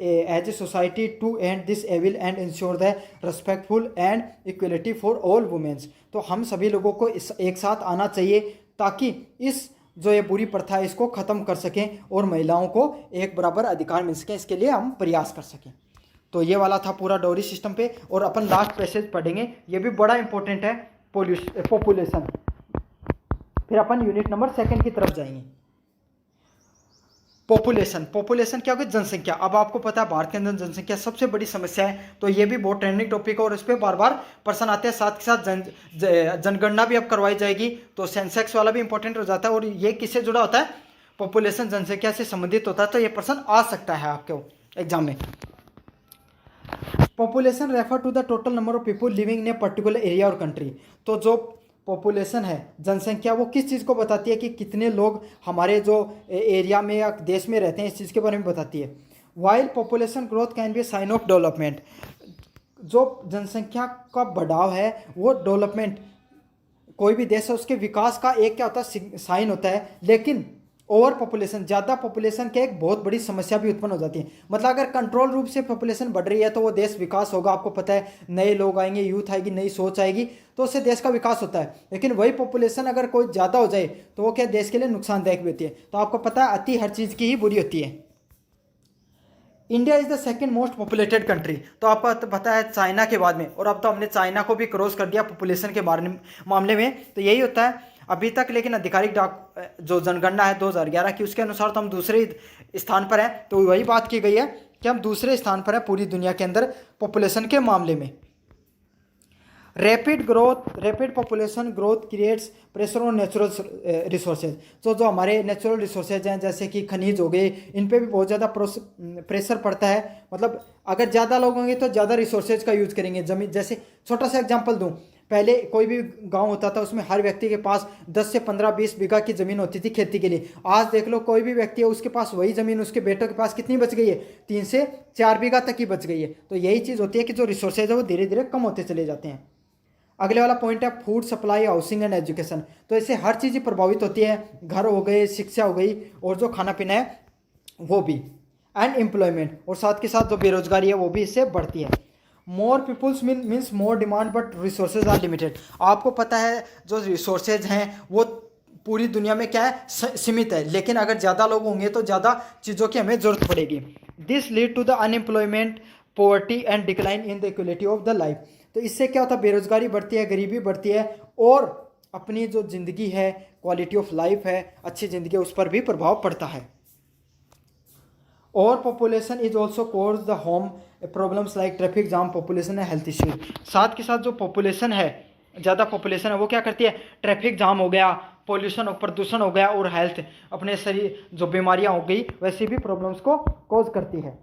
a society to end this evil and ensure the respectful and equality for all womens. तो हम सभी लोगों को एक साथ आना चाहिए ताकि इस जो ये बुरी प्रथा है इसको ख़त्म कर सकें और महिलाओं को एक बराबर अधिकार मिल सकें, इसके लिए हम प्रयास कर सकें। तो ये वाला था पूरा डोरी सिस्टम पे। और अपन लास्ट पैसेज पढ़ेंगे, ये भी बड़ा इंपॉर्टेंट है, पॉपुलेशन। फिर अपन यूनिट नंबर 2 की तरफ जाएंगे। पॉपुलेशन क्या होगी, जनसंख्या। अब आपको पता है भारत के अंदर जनसंख्या सबसे बड़ी समस्या है, तो ये भी बहुत ट्रेंडिंग टॉपिक है और इस पर बार बार प्रश्न आते हैं। साथ के साथ जनगणना भी अब करवाई जाएगी, तो सेंसेक्स वाला भी इंपॉर्टेंट हो जाता है। और ये किससे जुड़ा होता है, पॉपुलेशन जनसंख्या से संबंधित होता है, तो ये प्रश्न आ सकता है आपके एग्जाम में। Population refer to the total number of people living in a particular area और कंट्री। तो जो पॉपुलेशन है, जनसंख्या, वो किस चीज़ को बताती है कि कितने लोग हमारे जो एरिया में या देश में रहते हैं, इस चीज़ के बारे में बताती है। While population growth can be sign of development. जो जनसंख्या का बढ़ाव है वो डेवलपमेंट, कोई भी देश है उसके विकास का एक क्या होता है, साइन होता है। लेकिन ओवर पॉपुलेशन, ज़्यादा पॉपुलेशन के एक बहुत बड़ी समस्या भी उत्पन्न हो जाती है। मतलब अगर कंट्रोल रूप से पॉपुलेशन बढ़ रही है तो वो देश विकास होगा, आपको पता है, नए लोग आएंगे, यूथ आएगी, नई सोच आएगी, तो उससे देश का विकास होता है। लेकिन वही पॉपुलेशन अगर कोई ज़्यादा हो जाए तो वो क्या देश के लिए नुकसानदायक भी होती है। तो आपको पता है अति हर चीज़ की ही बुरी होती है। India is the second most populated country. तो आपको पता है चाइना के बाद में, और अब तो हमने चाइना को भी क्रॉस कर दिया पॉपुलेशन के मामले में। तो यही होता है अभी तक। लेकिन आधिकारिक जो जनगणना है 2011 की, उसके अनुसार तो हम दूसरे स्थान पर हैं। तो वही बात की गई है कि हम दूसरे स्थान पर हैं पूरी दुनिया के अंदर पॉपुलेशन के मामले में। Rapid population growth creates pressure on natural resources. तो जो हमारे नेचुरल रिसोर्सेज हैं जैसे कि खनिज हो गए, इन पे भी बहुत ज़्यादा प्रेशर पड़ता है। मतलब अगर ज़्यादा लोग होंगे तो ज़्यादा रिसोर्सेज का यूज़ करेंगे। ज़मीन, जैसे छोटा सा एग्जांपल दूं, पहले कोई भी गांव होता था उसमें हर व्यक्ति के पास 10 से 15-20 बीघा की ज़मीन होती थी खेती के लिए। आज देख लो कोई भी व्यक्ति है उसके पास वही ज़मीन उसके बेटों के पास कितनी बच गई है, 3 से 4 बीघा तक ही बच गई है। तो यही चीज़ होती है कि जो रिसोर्सेज है वो धीरे धीरे कम होते चले जाते हैं। अगले वाला पॉइंट है food supply, housing and education. तो इससे हर चीज़ ही प्रभावित होती है, घर हो गए, शिक्षा हो गई, और जो खाना पीना है वो भी, एंड एम्प्लॉयमेंट, और साथ के साथ जो बेरोजगारी है वो भी इससे बढ़ती है। More peoples means more demand but resources are limited. आपको पता है जो रिसोर्सेज हैं वो पूरी दुनिया में क्या है, सीमित है, लेकिन अगर ज़्यादा लोग होंगे तो ज़्यादा चीज़ों की हमें ज़रूरत पड़ेगी। This lead to the unemployment, poverty and decline in the equality of the life. तो इससे क्या होता है, बेरोजगारी बढ़ती है, गरीबी बढ़ती है, और अपनी जो ज़िंदगी है, क्वालिटी ऑफ लाइफ है, अच्छी ज़िंदगी, उस पर भी प्रभाव पड़ता है। और population is also cause the home problems like traffic jam, population है, हेल्थ इश्यूज। साथ के साथ जो पॉपुलेशन है, ज़्यादा पॉपुलेशन है, वो क्या करती है, ट्रैफिक जाम हो गया, पोल्यूशन, प्रदूषण हो गया, और हेल्थ, अपने शरीर जो बीमारियां हो गई, वैसी भी प्रॉब्लम्स को कॉज करती है।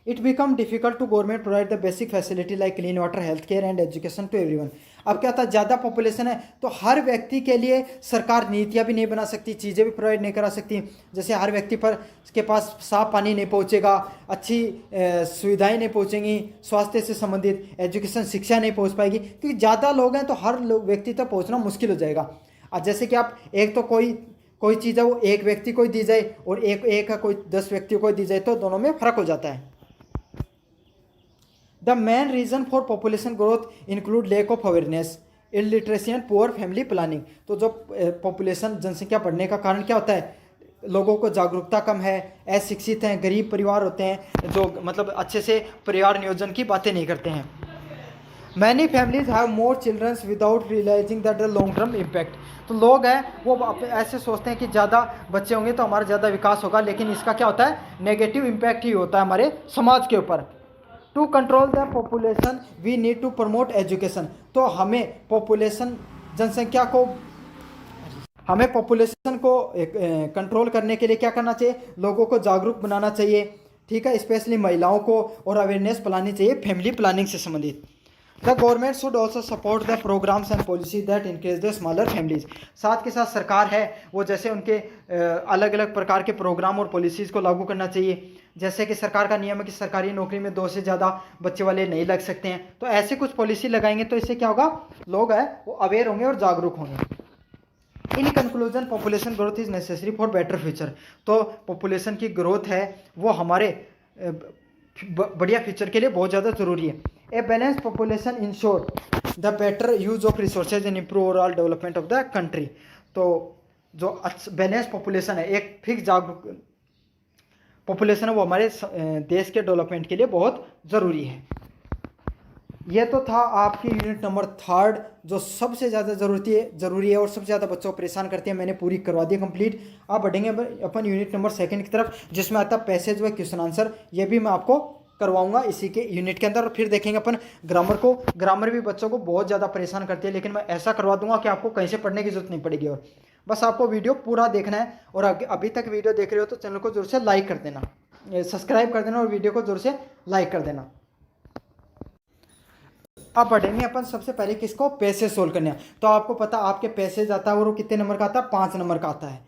It become difficult to government provide the basic facility like clean water, health care and education to everyone. अब क्या होता है, ज़्यादा पॉपुलेशन है तो हर व्यक्ति के लिए सरकार नीतियाँ भी नहीं बना सकती, चीज़ें भी प्रोवाइड नहीं करा सकती। जैसे हर व्यक्ति पर के पास साफ पानी नहीं पहुँचेगा, अच्छी सुविधाएं नहीं पहुँचेंगी, स्वास्थ्य से संबंधित एजुकेशन शिक्षा नहीं पहुँच पाएगी, क्योंकि ज़्यादा लोग हैं तो हर व्यक्ति तक पहुँचना मुश्किल हो जाएगा। जैसे कि आप एक तो कोई चीज़ है वो एक व्यक्ति को ही दी जाए और एक है कोई 10 व्यक्तियों को दी जाए, तो दोनों में फ़र्क हो जाता है। The main reason for population growth include lack of awareness, illiteracy and poor family planning. तो जो पॉपुलेशन जनसंख्या बढ़ने का कारण क्या होता है, लोगों को जागरूकता कम है, अशिक्षित हैं, गरीब परिवार होते हैं जो मतलब अच्छे से परिवार नियोजन की बातें नहीं करते हैं। Many families have more childrens without realizing that the long term impact. तो लोग हैं वो ऐसे सोचते हैं कि ज़्यादा बच्चे होंगे तो हमारा ज़्यादा विकास होगा, लेकिन इसका क्या होता है, नेगेटिव इम्पैक्ट ही होता है हमारे समाज के ऊपर। To control the population we need to promote education. तो हमें पॉपुलेशन को कंट्रोल करने के लिए क्या करना चाहिए, लोगों को जागरूक बनाना चाहिए, ठीक है, स्पेशली महिलाओं को, और अवेयरनेस फैलानी चाहिए फैमिली प्लानिंग से संबंधित। The government should also support the programs and policy that encourage the smaller families. साथ के साथ सरकार है वो जैसे उनके अलग अलग प्रकार के प्रोग्राम और पॉलिसीज़ को लागू करना चाहिए। जैसे कि सरकार का नियम है कि सरकारी नौकरी में 2 से ज़्यादा बच्चे वाले नहीं लग सकते हैं, तो ऐसे कुछ पॉलिसी लगाएंगे तो इससे क्या होगा, लोग हैं वो अवेयर होंगे और जागरूक होंगे। In conclusion population growth is necessary for better future. तो पॉपुलेशन की ग्रोथ है वो हमारे बढ़िया फ्यूचर के लिए बहुत ज़्यादा ज़रूरी है। A balance population ensure the better use of resources and improve overall development of the country. तो जो बैलेंस पॉपुलेशन है, एक फिक्स जागरूक पॉपुलेशन है, वो हमारे देश के डेवलपमेंट के लिए बहुत ज़रूरी है। ये तो था आपकी यूनिट नंबर 3 जो सबसे ज़्यादा ज़रूरी है और सबसे ज़्यादा बच्चों को परेशान करती है। मैंने पूरी करवा दी कंप्लीट। आप बढ़ेंगे अपन यूनिट नंबर 2 की तरफ, जिसमें आता पैसेज व क्वेश्चन आंसर। ये भी मैं आपको करवाऊंगा इसी के यूनिट के अंदर। और फिर देखेंगे अपन ग्रामर भी बच्चों को बहुत ज़्यादा परेशान करती है, लेकिन मैं ऐसा करवा दूंगा कि आपको कहीं से पढ़ने की जरूरत नहीं पड़ेगी। और बस आपको वीडियो पूरा देखना है, और अभी तक वीडियो देख रहे हो तो चैनल को जोर से लाइक कर देना, सब्सक्राइब कर देना और वीडियो को जोर से लाइक कर देना। अब बढ़ेंगे अपन सबसे पहले किसको, पैसेज सोल्व करने। तो आपको पता आपके पैसेज आता है और वो कितने नंबर का आता है, 5 नंबर का आता है।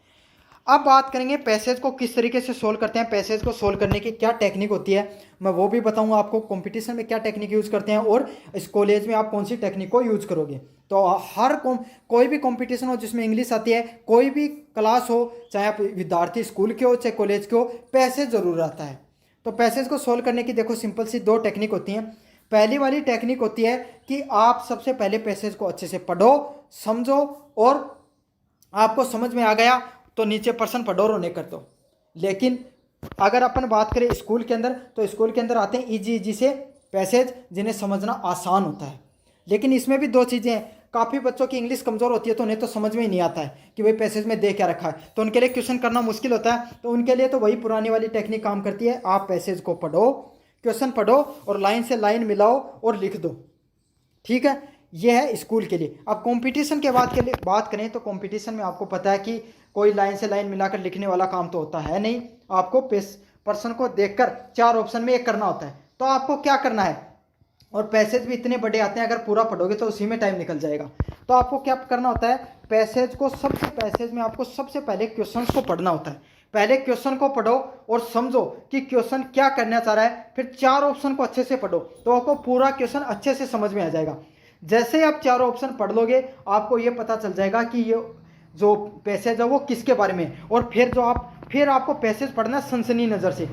अब बात करेंगे पैसेज को किस तरीके से सोल्व करते हैं, पैसेज को सोल्व करने की क्या टेक्निक होती है, मैं वो भी बताऊंगा आपको। कंपटीशन में क्या टेक्निक यूज़ करते हैं और इस कॉलेज में आप कौन सी टेक्निक को यूज़ करोगे। तो कोई भी कंपटीशन हो जिसमें इंग्लिश आती है, कोई भी क्लास हो, चाहे आप विद्यार्थी स्कूल के हो चाहे कॉलेज के हो, पैसेज ज़रूर आता है। तो पैसेज को सोल्व करने की देखो सिंपल सी 2 टेक्निक होती हैं। पहली वाली टेक्निक होती है कि आप सबसे पहले पैसेज को अच्छे से पढ़ो, समझो, और आपको समझ में आ गया तो नीचे पर्सन पढ़ो और उन्हें कर दो। लेकिन अगर अपन बात करें स्कूल के अंदर, तो स्कूल के अंदर आते हैं इजी से पैसेज जिन्हें समझना आसान होता है। लेकिन इसमें भी 2 चीज़ें हैं, काफ़ी बच्चों की इंग्लिश कमज़ोर होती है तो उन्हें तो समझ में ही नहीं आता है कि भाई पैसेज में दे क्या रखा है, तो उनके लिए क्वेश्चन करना मुश्किल होता है। तो उनके लिए तो वही पुरानी वाली टेक्निक काम करती है, आप पैसेज को पढ़ो, क्वेश्चन पढ़ो और लाइन से लाइन मिलाओ और लिख दो, ठीक है। यह है स्कूल के लिए। अब कंपटीशन के बात करें तो कंपटीशन में आपको पता है कि कोई लाइन से लाइन मिलाकर लिखने वाला काम तो होता है नहीं, आपको पर्सन को देखकर 4 ऑप्शन में एक करना होता है। तो आपको क्या करना है, और पैसेज भी इतने बड़े आते हैं, अगर पूरा पढ़ोगे तो उसी में टाइम निकल जाएगा। तो आपको क्या करना होता है, पैसेज में आपको सबसे पहले क्वेश्चन को पढ़ना होता है। पहले क्वेश्चन को पढ़ो और समझो कि क्वेश्चन क्या करना चाह रहा है, फिर 4 ऑप्शन को अच्छे से पढ़ो तो आपको पूरा क्वेश्चन अच्छे से समझ में आ जाएगा। जैसे ही आप 4 ऑप्शन पढ़ लोगे आपको ये पता चल जाएगा कि ये जो पैसेज है वो किसके बारे में है। और फिर आपको पैसेज पढ़ना सनसनी नज़र से।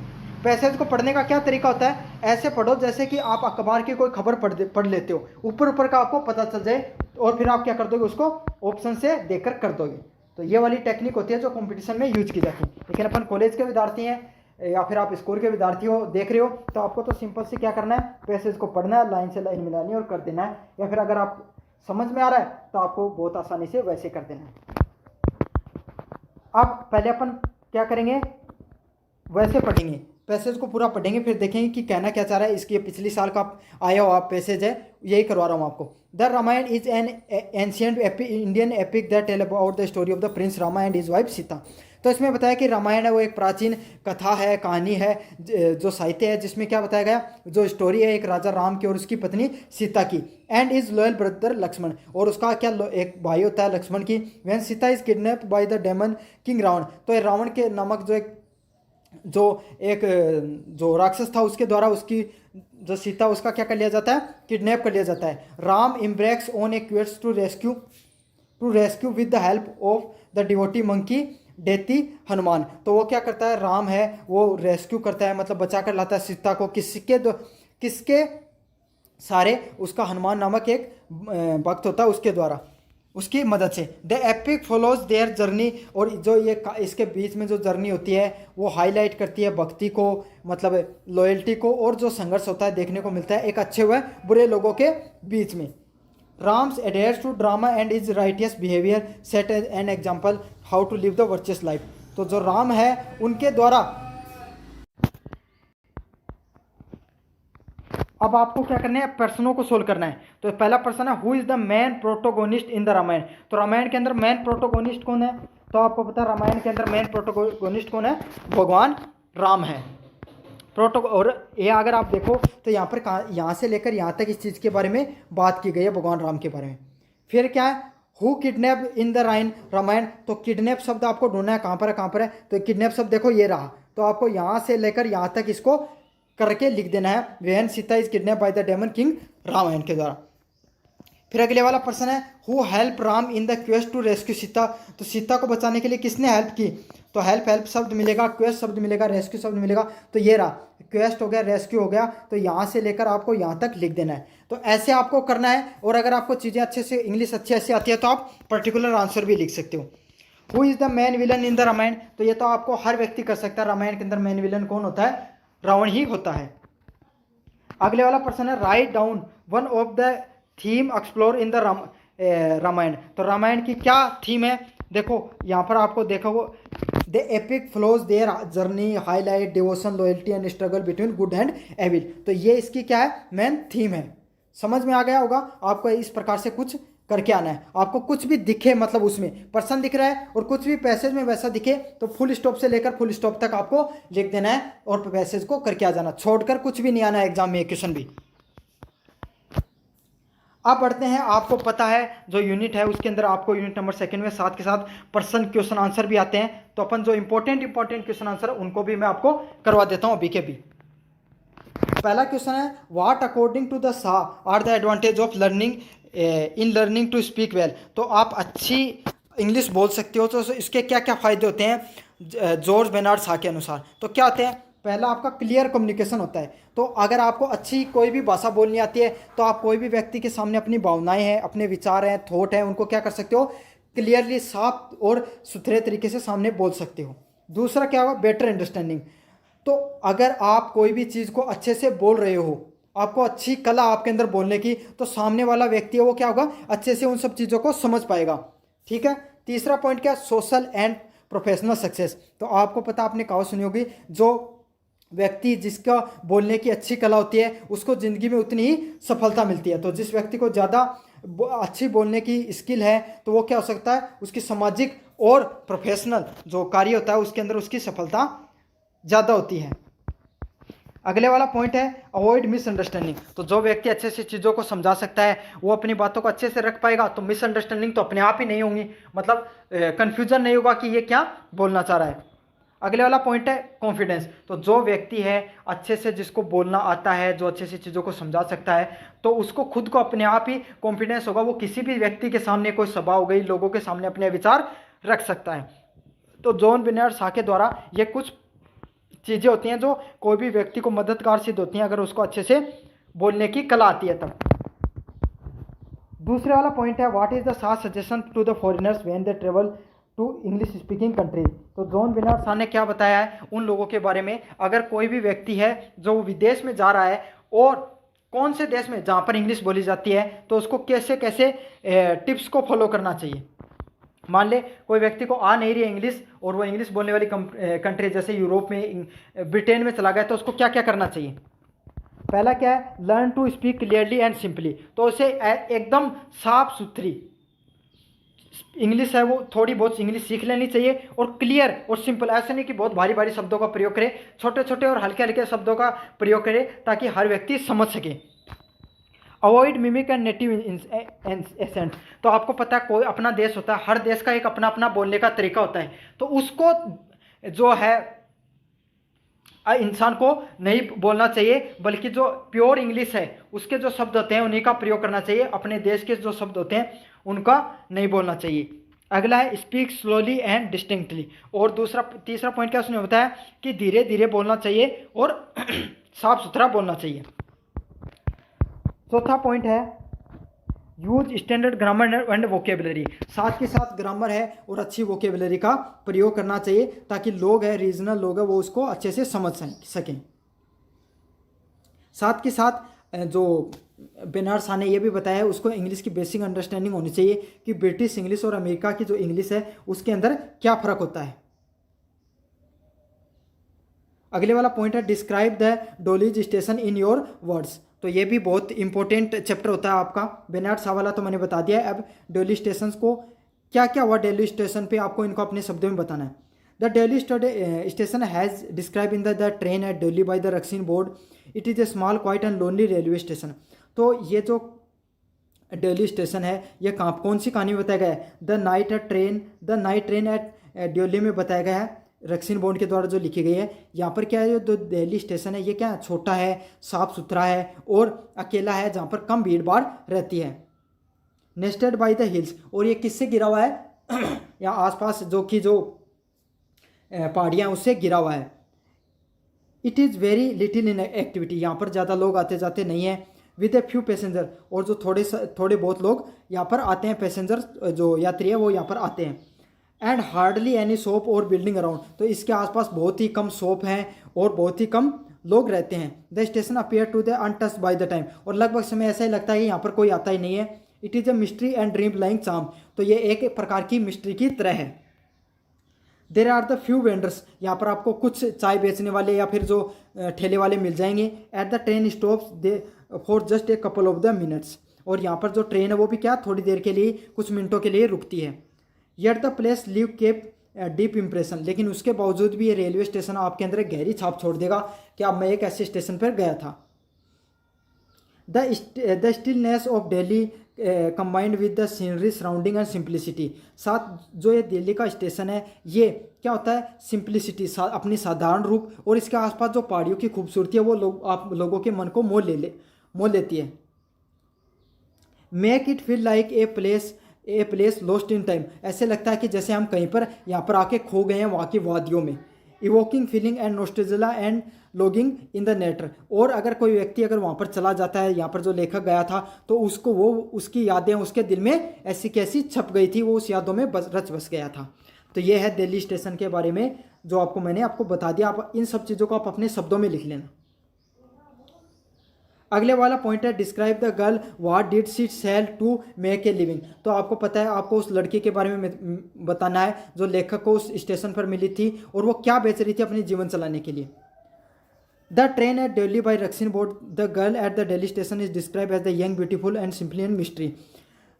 पैसेज को पढ़ने का क्या तरीका होता है, ऐसे पढ़ो जैसे कि आप अखबार की कोई खबर पढ़ लेते हो, ऊपर का आपको पता चल जाए, और फिर आप क्या कर दोगे, उसको ऑप्शन से देखकर कर दोगे। तो ये वाली टेक्निक होती है जो कंपटीशन में यूज की जाती है। लेकिन अपन कॉलेज के विद्यार्थी हैं या फिर आप स्कूल के विद्यार्थी हो, देख रहे हो, तो आपको तो सिंपल से क्या करना है, पैसेज को पढ़ना है, लाइन से लाइन मिलानी है और कर देना है। या फिर अगर आप समझ में आ रहा है तो आपको बहुत आसानी से वैसे कर देना है। अब पहले अपन क्या करेंगे, वैसे पढ़ेंगे, पैसेज को पूरा पढ़ेंगे, फिर देखेंगे कि कहना क्या चाह रहा है। इसकी पिछली साल का आया हुआ पैसेज है, यही करवा रहा हूँ आपको। The Ramayana is an ancient Indian epic that tell about the story of the prince Rama and his wife Sita. तो इसमें बताया कि रामायण है वो एक प्राचीन कथा है, कहानी है, जो साहित्य है, जिसमें क्या बताया गया, जो स्टोरी है एक राजा राम की और उसकी पत्नी सीता की, and is loyal brother Lakshmana, और उसका क्या एक भाई होता है लक्ष्मण की, when Sita is kidnap by the demon king Ravana. तो ये रावण के नामक जो राक्षस था उसके द्वारा उसकी जो सीता उसका क्या कर लिया जाता है, किडनैप कर लिया जाता है। Ram embarks on a quest to rescue with the help of the devotee monkey deity Hanuman. तो वो क्या करता है, राम है वो रेस्क्यू करता है, मतलब बचा कर लाता है सीता को, किसके सारे, उसका हनुमान नामक एक भक्त होता है उसके द्वारा, उसकी मदद से। The epic follows their journey, और जो ये इसके बीच में जो जर्नी होती है वो हाईलाइट करती है भक्ति को, मतलब लॉयल्टी को, और जो संघर्ष होता है देखने को मिलता है एक अच्छे व बुरे लोगों के बीच में। Ram's adheres to drama and is righteous behaviour set an example how to live the virtuous life. तो जो राम है उनके द्वारा, अब आपको क्या करना है, प्रश्नों को सोल्व करना है। तो पहला प्रश्न है, who is the main protagonist in the Ramayana. तो रामायण के अंदर मेन प्रोटोगोनिस्ट कौन है, तो आपको पता है रामायण के अंदर मेन प्रोटोगोनिस्ट कौन है, भगवान राम है। और ये अगर आप देखो तो यहाँ पर यहाँ से लेकर यहाँ तक इस चीज़ के बारे में बात की गई है भगवान राम के बारे में। फिर क्या है, who kidnap in the Ramayana. तो किडनैप शब्द आपको ढूंढना है, कहाँ पर है कहाँ पर है, तो किडनैप शब्द देखो ये रहा, तो आपको यहाँ से लेकर यहाँ तक इसको करके लिख देना है, when Sita is kidnap by the demon king Ramayana के द्वारा। फिर अगले वाला प्रश्न है, who help Ram in the quest to rescue Sita. तो सीता को बचाने के लिए किसने हेल्प की, तो हेल्प शब्द मिलेगा, क्वेस्ट शब्द मिलेगा, रेस्क्यू शब्द मिलेगा। तो ये रहा, क्वेस्ट हो गया, रेस्क्यू हो गया, तो यहाँ से लेकर आपको यहाँ तक लिख देना है। तो ऐसे आपको करना है, और अगर आपको चीज़ें अच्छे से इंग्लिश अच्छी ऐसे आती है तो आप पर्टिकुलर आंसर भी लिख सकते हो। Who is the main villain in the Ramayana. तो ये तो आपको हर व्यक्ति कर सकता है, रामायण के अंदर मेन विलन कौन होता है, रावण ही होता है। अगले वाला प्रश्न है, write down one of the theme explore in the Ramayana. तो रामायण की क्या थीम है, देखो यहाँ पर आपको देखो, the epic flows their journey highlight devotion loyalty and struggle between good and evil. तो ये इसकी क्या है, मेन थीम है। समझ में आ गया होगा आपको, इस प्रकार से कुछ करके आना है। आपको कुछ भी दिखे, मतलब उसमें पर्सन दिख रहा है और कुछ भी पैसेज में वैसा दिखे तो फुल स्टॉप से लेकर फुल स्टॉप तक आपको लिख देना है और पैसेज को करके आ जाना, छोड़कर कुछ भी नहीं आना है एग्जाम में, क्वेश्चन भी। अब बढ़ते हैं, आपको पता है जो यूनिट है उसके अंदर आपको यूनिट नंबर 2 में साथ के साथ पर्सन क्वेश्चन आंसर भी आते हैं। तो अपन जो इंपॉर्टेंट क्वेश्चन आंसर उनको भी मैं आपको करवा देता हूँ अभी के भी। पहला क्वेश्चन है, what according to the Shaw are the advantage of learning to speak well. तो आप अच्छी इंग्लिश बोल सकते हो तो इसके क्या क्या फ़ायदे होते हैं जॉर्ज बेनार्ड शॉ के अनुसार। तो क्या होते हैं, पहला आपका क्लियर कम्युनिकेशन होता है। तो अगर आपको अच्छी कोई भी भाषा बोलनी आती है तो आप कोई भी व्यक्ति के सामने अपनी भावनाएं हैं, अपने विचार हैं, थॉट हैं, उनको क्या कर सकते हो, क्लियरली साफ और सुथरे तरीके से सामने बोल सकते हो। दूसरा क्या होगा, बेटर अंडरस्टैंडिंग। तो अगर आप कोई भी चीज़ को अच्छे से बोल रहे हो, आपको अच्छी कला आपके अंदर बोलने की, तो सामने वाला व्यक्ति है वो क्या होगा, अच्छे से उन सब चीज़ों को समझ पाएगा। ठीक है। तीसरा पॉइंट क्या, सोशल एंड प्रोफेशनल सक्सेस। तो आपको पता, आपने कहावत सुनी होगी, जो व्यक्ति जिसका बोलने की अच्छी कला होती है उसको ज़िंदगी में उतनी ही सफलता मिलती है। तो जिस व्यक्ति को ज़्यादा अच्छी बोलने की स्किल है तो वो क्या हो सकता है, उसकी सामाजिक और प्रोफेशनल जो कार्य होता है उसके अंदर उसकी सफलता ज़्यादा होती है। अगले वाला पॉइंट है, अवॉइड मिसअंडरस्टैंडिंग। तो जो व्यक्ति अच्छे से चीज़ों को समझा सकता है वो अपनी बातों को अच्छे से रख पाएगा, तो मिसअंडरस्टैंडिंग तो अपने आप ही नहीं होंगी, मतलब कन्फ्यूजन नहीं होगा कि ये क्या बोलना चाह रहा है। अगले वाला पॉइंट है कॉन्फिडेंस। तो जो व्यक्ति है अच्छे से, जिसको बोलना आता है, जो अच्छे से चीज़ों को समझा सकता है, तो उसको खुद को अपने आप ही कॉन्फिडेंस होगा, वो किसी भी व्यक्ति के सामने, कोई सभा हो गई, लोगों के सामने अपने विचार रख सकता है। तो जॉन बेनार्ड शॉ के द्वारा ये कुछ चीज़ें होती हैं जो कोई भी व्यक्ति को मददगार सिद्ध होती हैं अगर उसको अच्छे से बोलने की कला आती है तब। दूसरे वाला पॉइंट है, what is the Shaw suggestion to the foreigners when they travel to English speaking country. तो जॉन बेनार्ड शॉ ने क्या बताया है उन लोगों के बारे में, अगर कोई भी व्यक्ति है जो विदेश में जा रहा है और कौन से देश में जहाँ पर इंग्लिश बोली जाती है, तो उसको कैसे कैसे टिप्स को फॉलो करना चाहिए। मान ले कोई व्यक्ति को आ नहीं रही है इंग्लिश और वो इंग्लिश बोलने वाली कंट्री जैसे यूरोप में, ब्रिटेन में चला गया, तो उसको क्या क्या करना चाहिए। पहला क्या है, learn to speak clearly and simply. तो उसे एकदम साफ सुथरी इंग्लिश है वो थोड़ी बहुत इंग्लिश सीख लेनी चाहिए, और क्लियर और सिंपल, ऐसे नहीं कि बहुत भारी भारी शब्दों का प्रयोग करें, छोटे छोटे और हल्के हल्के शब्दों का प्रयोग करें ताकि हर व्यक्ति समझ सके। Avoid mimic and native accent. तो आपको पता है कोई अपना देश होता है, हर देश का एक अपना अपना बोलने का तरीका होता है, तो उसको जो है इंसान को नहीं बोलना चाहिए, बल्कि जो प्योर इंग्लिश है उसके जो शब्द होते हैं उन्हीं का प्रयोग करना चाहिए, अपने देश के जो शब्द होते हैं उनका नहीं बोलना चाहिए। अगला है स्पीक स्लोली एंड डिस्टिंक्टली। और तीसरा पॉइंट क्या उसने बताया कि धीरे धीरे बोलना चाहिए और साफ सुथरा बोलना चाहिए। चौथा पॉइंट है use standard grammar and vocabulary. साथ के साथ ग्रामर है और अच्छी वोकेबलरी का प्रयोग करना चाहिए ताकि लोग हैं, रीजनल लोग हैं, वो उसको अच्छे से समझ सकें। साथ के साथ जो बेनार्ड शॉ ने यह भी बताया है उसको इंग्लिश की बेसिक अंडरस्टैंडिंग होनी चाहिए कि ब्रिटिश इंग्लिश और अमेरिका की जो इंग्लिश है उसके अंदर क्या फ़र्क होता है। अगले वाला पॉइंट है describe the Deoli's station in your words. तो ये भी बहुत इंपॉर्टेंट चैप्टर होता है आपका। बेनार्ड शॉ वाला तो मैंने बता दिया है, अब डेली स्टेशन को क्या क्या हुआ डेली स्टेशन पे आपको इनको अपने शब्दों में बताना है। The Deoli station has describe in the train at Delhi by the Ruskin Bond, it is a small quiet and lonely railway station. तो ये जो दिल्ली स्टेशन है ये कौन सी कहानी बताया गया है, the night train at Delhi में बताया गया है, रक्सिन बॉन्ड के द्वारा जो लिखी गई है। यहाँ पर क्या है, जो दिल्ली स्टेशन है ये क्या है, छोटा है, साफ सुथरा है और अकेला है, जहाँ पर कम भीड़ भाड़ रहती है। नेस्टेड बाय द हिल्स, और ये किससे गिरा हुआ है यहाँ आसपास जो पहाड़ियाँ उससे गिरा हुआ है। It is very little in activity, यहाँ पर ज़्यादा लोग आते जाते नहीं हैं। विद ए फ्यू पैसेंजर, और जो थोड़े बहुत लोग यहाँ पर आते हैं, पैसेंजर जो यात्री है वो यहाँ पर आते हैं। एंड हार्डली एनी शॉप और बिल्डिंग अराउंड, तो इसके आसपास बहुत ही कम शॉप हैं और बहुत ही कम लोग रहते हैं। The station appear to the untouched by the time, और लगभग समय ऐसा ही लगता है कि यहाँ पर कोई आता ही नहीं है। It is a mystery and dream lying charm, तो ये एक प्रकार की मिस्ट्री की तरह है। There are the few vendors, यहाँ पर आपको कुछ चाय बेचने वाले या फिर जो ठेले वाले मिल जाएंगे। At the train stops they for just a couple of the minutes, और यहाँ पर जो ट्रेन है वो भी क्या थोड़ी देर के लिए, कुछ मिनटों के लिए रुकती है। Yet the place leave keep deep impression, लेकिन उसके बावजूद भी ये रेलवे स्टेशन आपके अंदर एक गहरी छाप छोड़ देगा कि अब मैं एक ऐसे स्टेशन पर गया था। The stillness of Delhi combined with the scenery surrounding and simplicity, साथ जो ये दिल्ली का स्टेशन है ये क्या होता है, सिंप्लिसिटी, अपनी साधारण रूप, और इसके आसपास जो पहाड़ियों की खूबसूरती है वो आप लोगों के मन को मोह लेती है। Make it feel like a place lost in time, ऐसे लगता है कि जैसे हम कहीं पर यहाँ पर आके खो गए हैं वहाँ की वादियों में। Evoking feeling and nostalgia and longing in the narrator, और अगर कोई व्यक्ति अगर वहाँ पर चला जाता है, यहाँ पर जो लेखक गया था, तो उसको वो उसकी यादें उसके दिल में ऐसी कैसी छप गई थी, वो उस यादों में रच बस गया था। तो ये है दिल्ली स्टेशन के बारे में जो मैंने आपको बता दिया। आप इन सब चीज़ों को आप अपने शब्दों में लिख लेना। अगले वाला पॉइंट है describe the girl what did she sell to make a living. तो आपको पता है आपको उस लड़की के बारे में बताना है जो लेखक को उस स्टेशन पर मिली थी और वो क्या बेच रही थी अपनी जीवन चलाने के लिए। The train at Delhi by Ruskin Bond, the girl at the Delhi station is describe as the young beautiful and simply and mystery.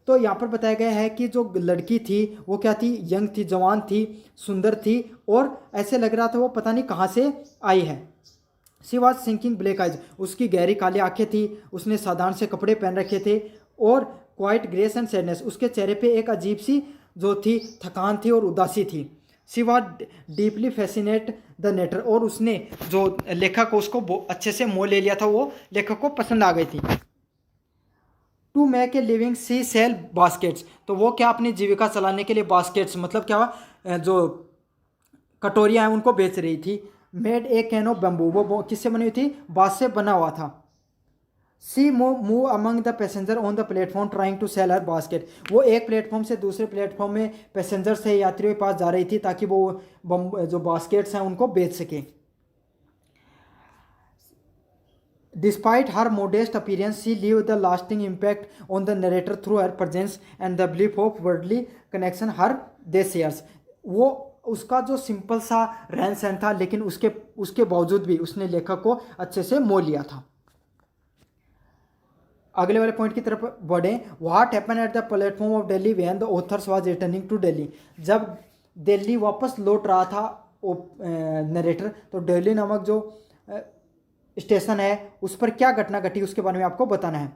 तो यहाँ पर बताया गया है कि जो लड़की थी वो क्या थी, यंग थी, जवान थी, सुंदर थी, और ऐसे लग रहा था वो पता नहीं कहाँ से आई है। She was sinking black eyes, उसकी गहरी काली आंखें थी, उसने साधारण से कपड़े पहन रखे थे, और क्वाइट ग्रेस एंड सैडनेस, उसके चेहरे पे एक अजीब सी जो थी थकान थी और उदासी थी। She was deeply fascinate the narrator, और उसने जो लेखक उसको अच्छे से मोह ले लिया था, वो लेखक को पसंद आ गई थी। To make a living she sell baskets, तो वो क्या अपनी जीविका चलाने के लिए बास्केट्स मतलब क्या जो कटोरियाँ हैं उनको बेच रही थी। Made a can of bamboo, वो किससे बनी हुई थी, बांस से बना हुआ था। She move among the passenger on the platform trying to sell her basket, वो एक प्लेटफॉर्म से दूसरे प्लेटफॉर्म में पैसेंजर से यात्रियों के पास जा रही थी ताकि वो जो बास्केट्स हैं उनको बेच सके। Despite her modest appearance she leave the lasting impact on the narrator through her presence and the belief of worldly connection her they shares. वो उसका जो सिंपल सा रहन सहन था, लेकिन उसके बावजूद भी उसने लेखक को अच्छे से मोह लिया था। अगले वाले पॉइंट की तरफ बढ़े। What happen at the platform of Delhi when the authors was returning to Delhi. जब दिल्ली वापस लौट रहा था नरेटर, तो दिल्ली नामक जो स्टेशन है उस पर क्या घटना घटी उसके बारे में आपको बताना है।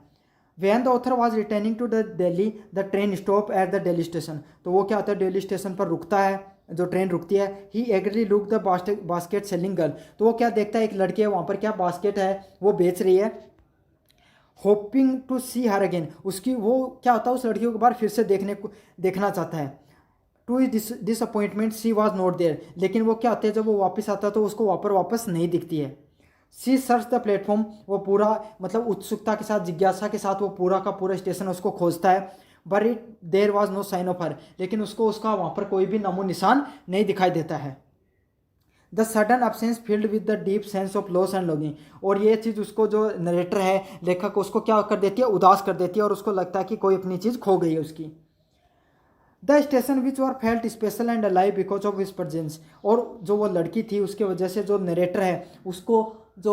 When the author was returning to the Delhi the train stop at the Delhi station. तो वो क्या होता है, दिल्ली स्टेशन पर रुकता है, जो ट्रेन रुकती है। He eagerly look the basket selling girl. तो वो क्या देखता है, एक लड़की है वहाँ पर, क्या बास्केट है वो बेच रही है। Hoping to see her again, उसकी वो क्या होता है, उस लड़की को एक बार फिर से देखना चाहता है। To his disappointment she was not there. लेकिन वो क्या होता है, जब वो वापस आता है तो उसको वहाँ पर वापस नहीं दिखती है। सी सर्च द प्लेटफॉर्म, वो पूरा मतलब उत्सुकता के साथ, जिज्ञासा के साथ वो पूरा का पूरा स्टेशन उसको खोजता है। But it there was no sign of her, लेकिन उसको उसका वहाँ पर कोई भी नामो निशान नहीं दिखाई देता है। The sudden absence field with the deep sense of loss and longing. और ये चीज़ उसको, जो नरेटर है, लेखक, उसको क्या कर देती है, उदास कर देती है, और उसको लगता है कि कोई अपनी चीज़ खो गई है उसकी। The station which were felt special and alive because of his presence. और जो वो लड़की थी उसके वजह से जो नरेटर है उसको जो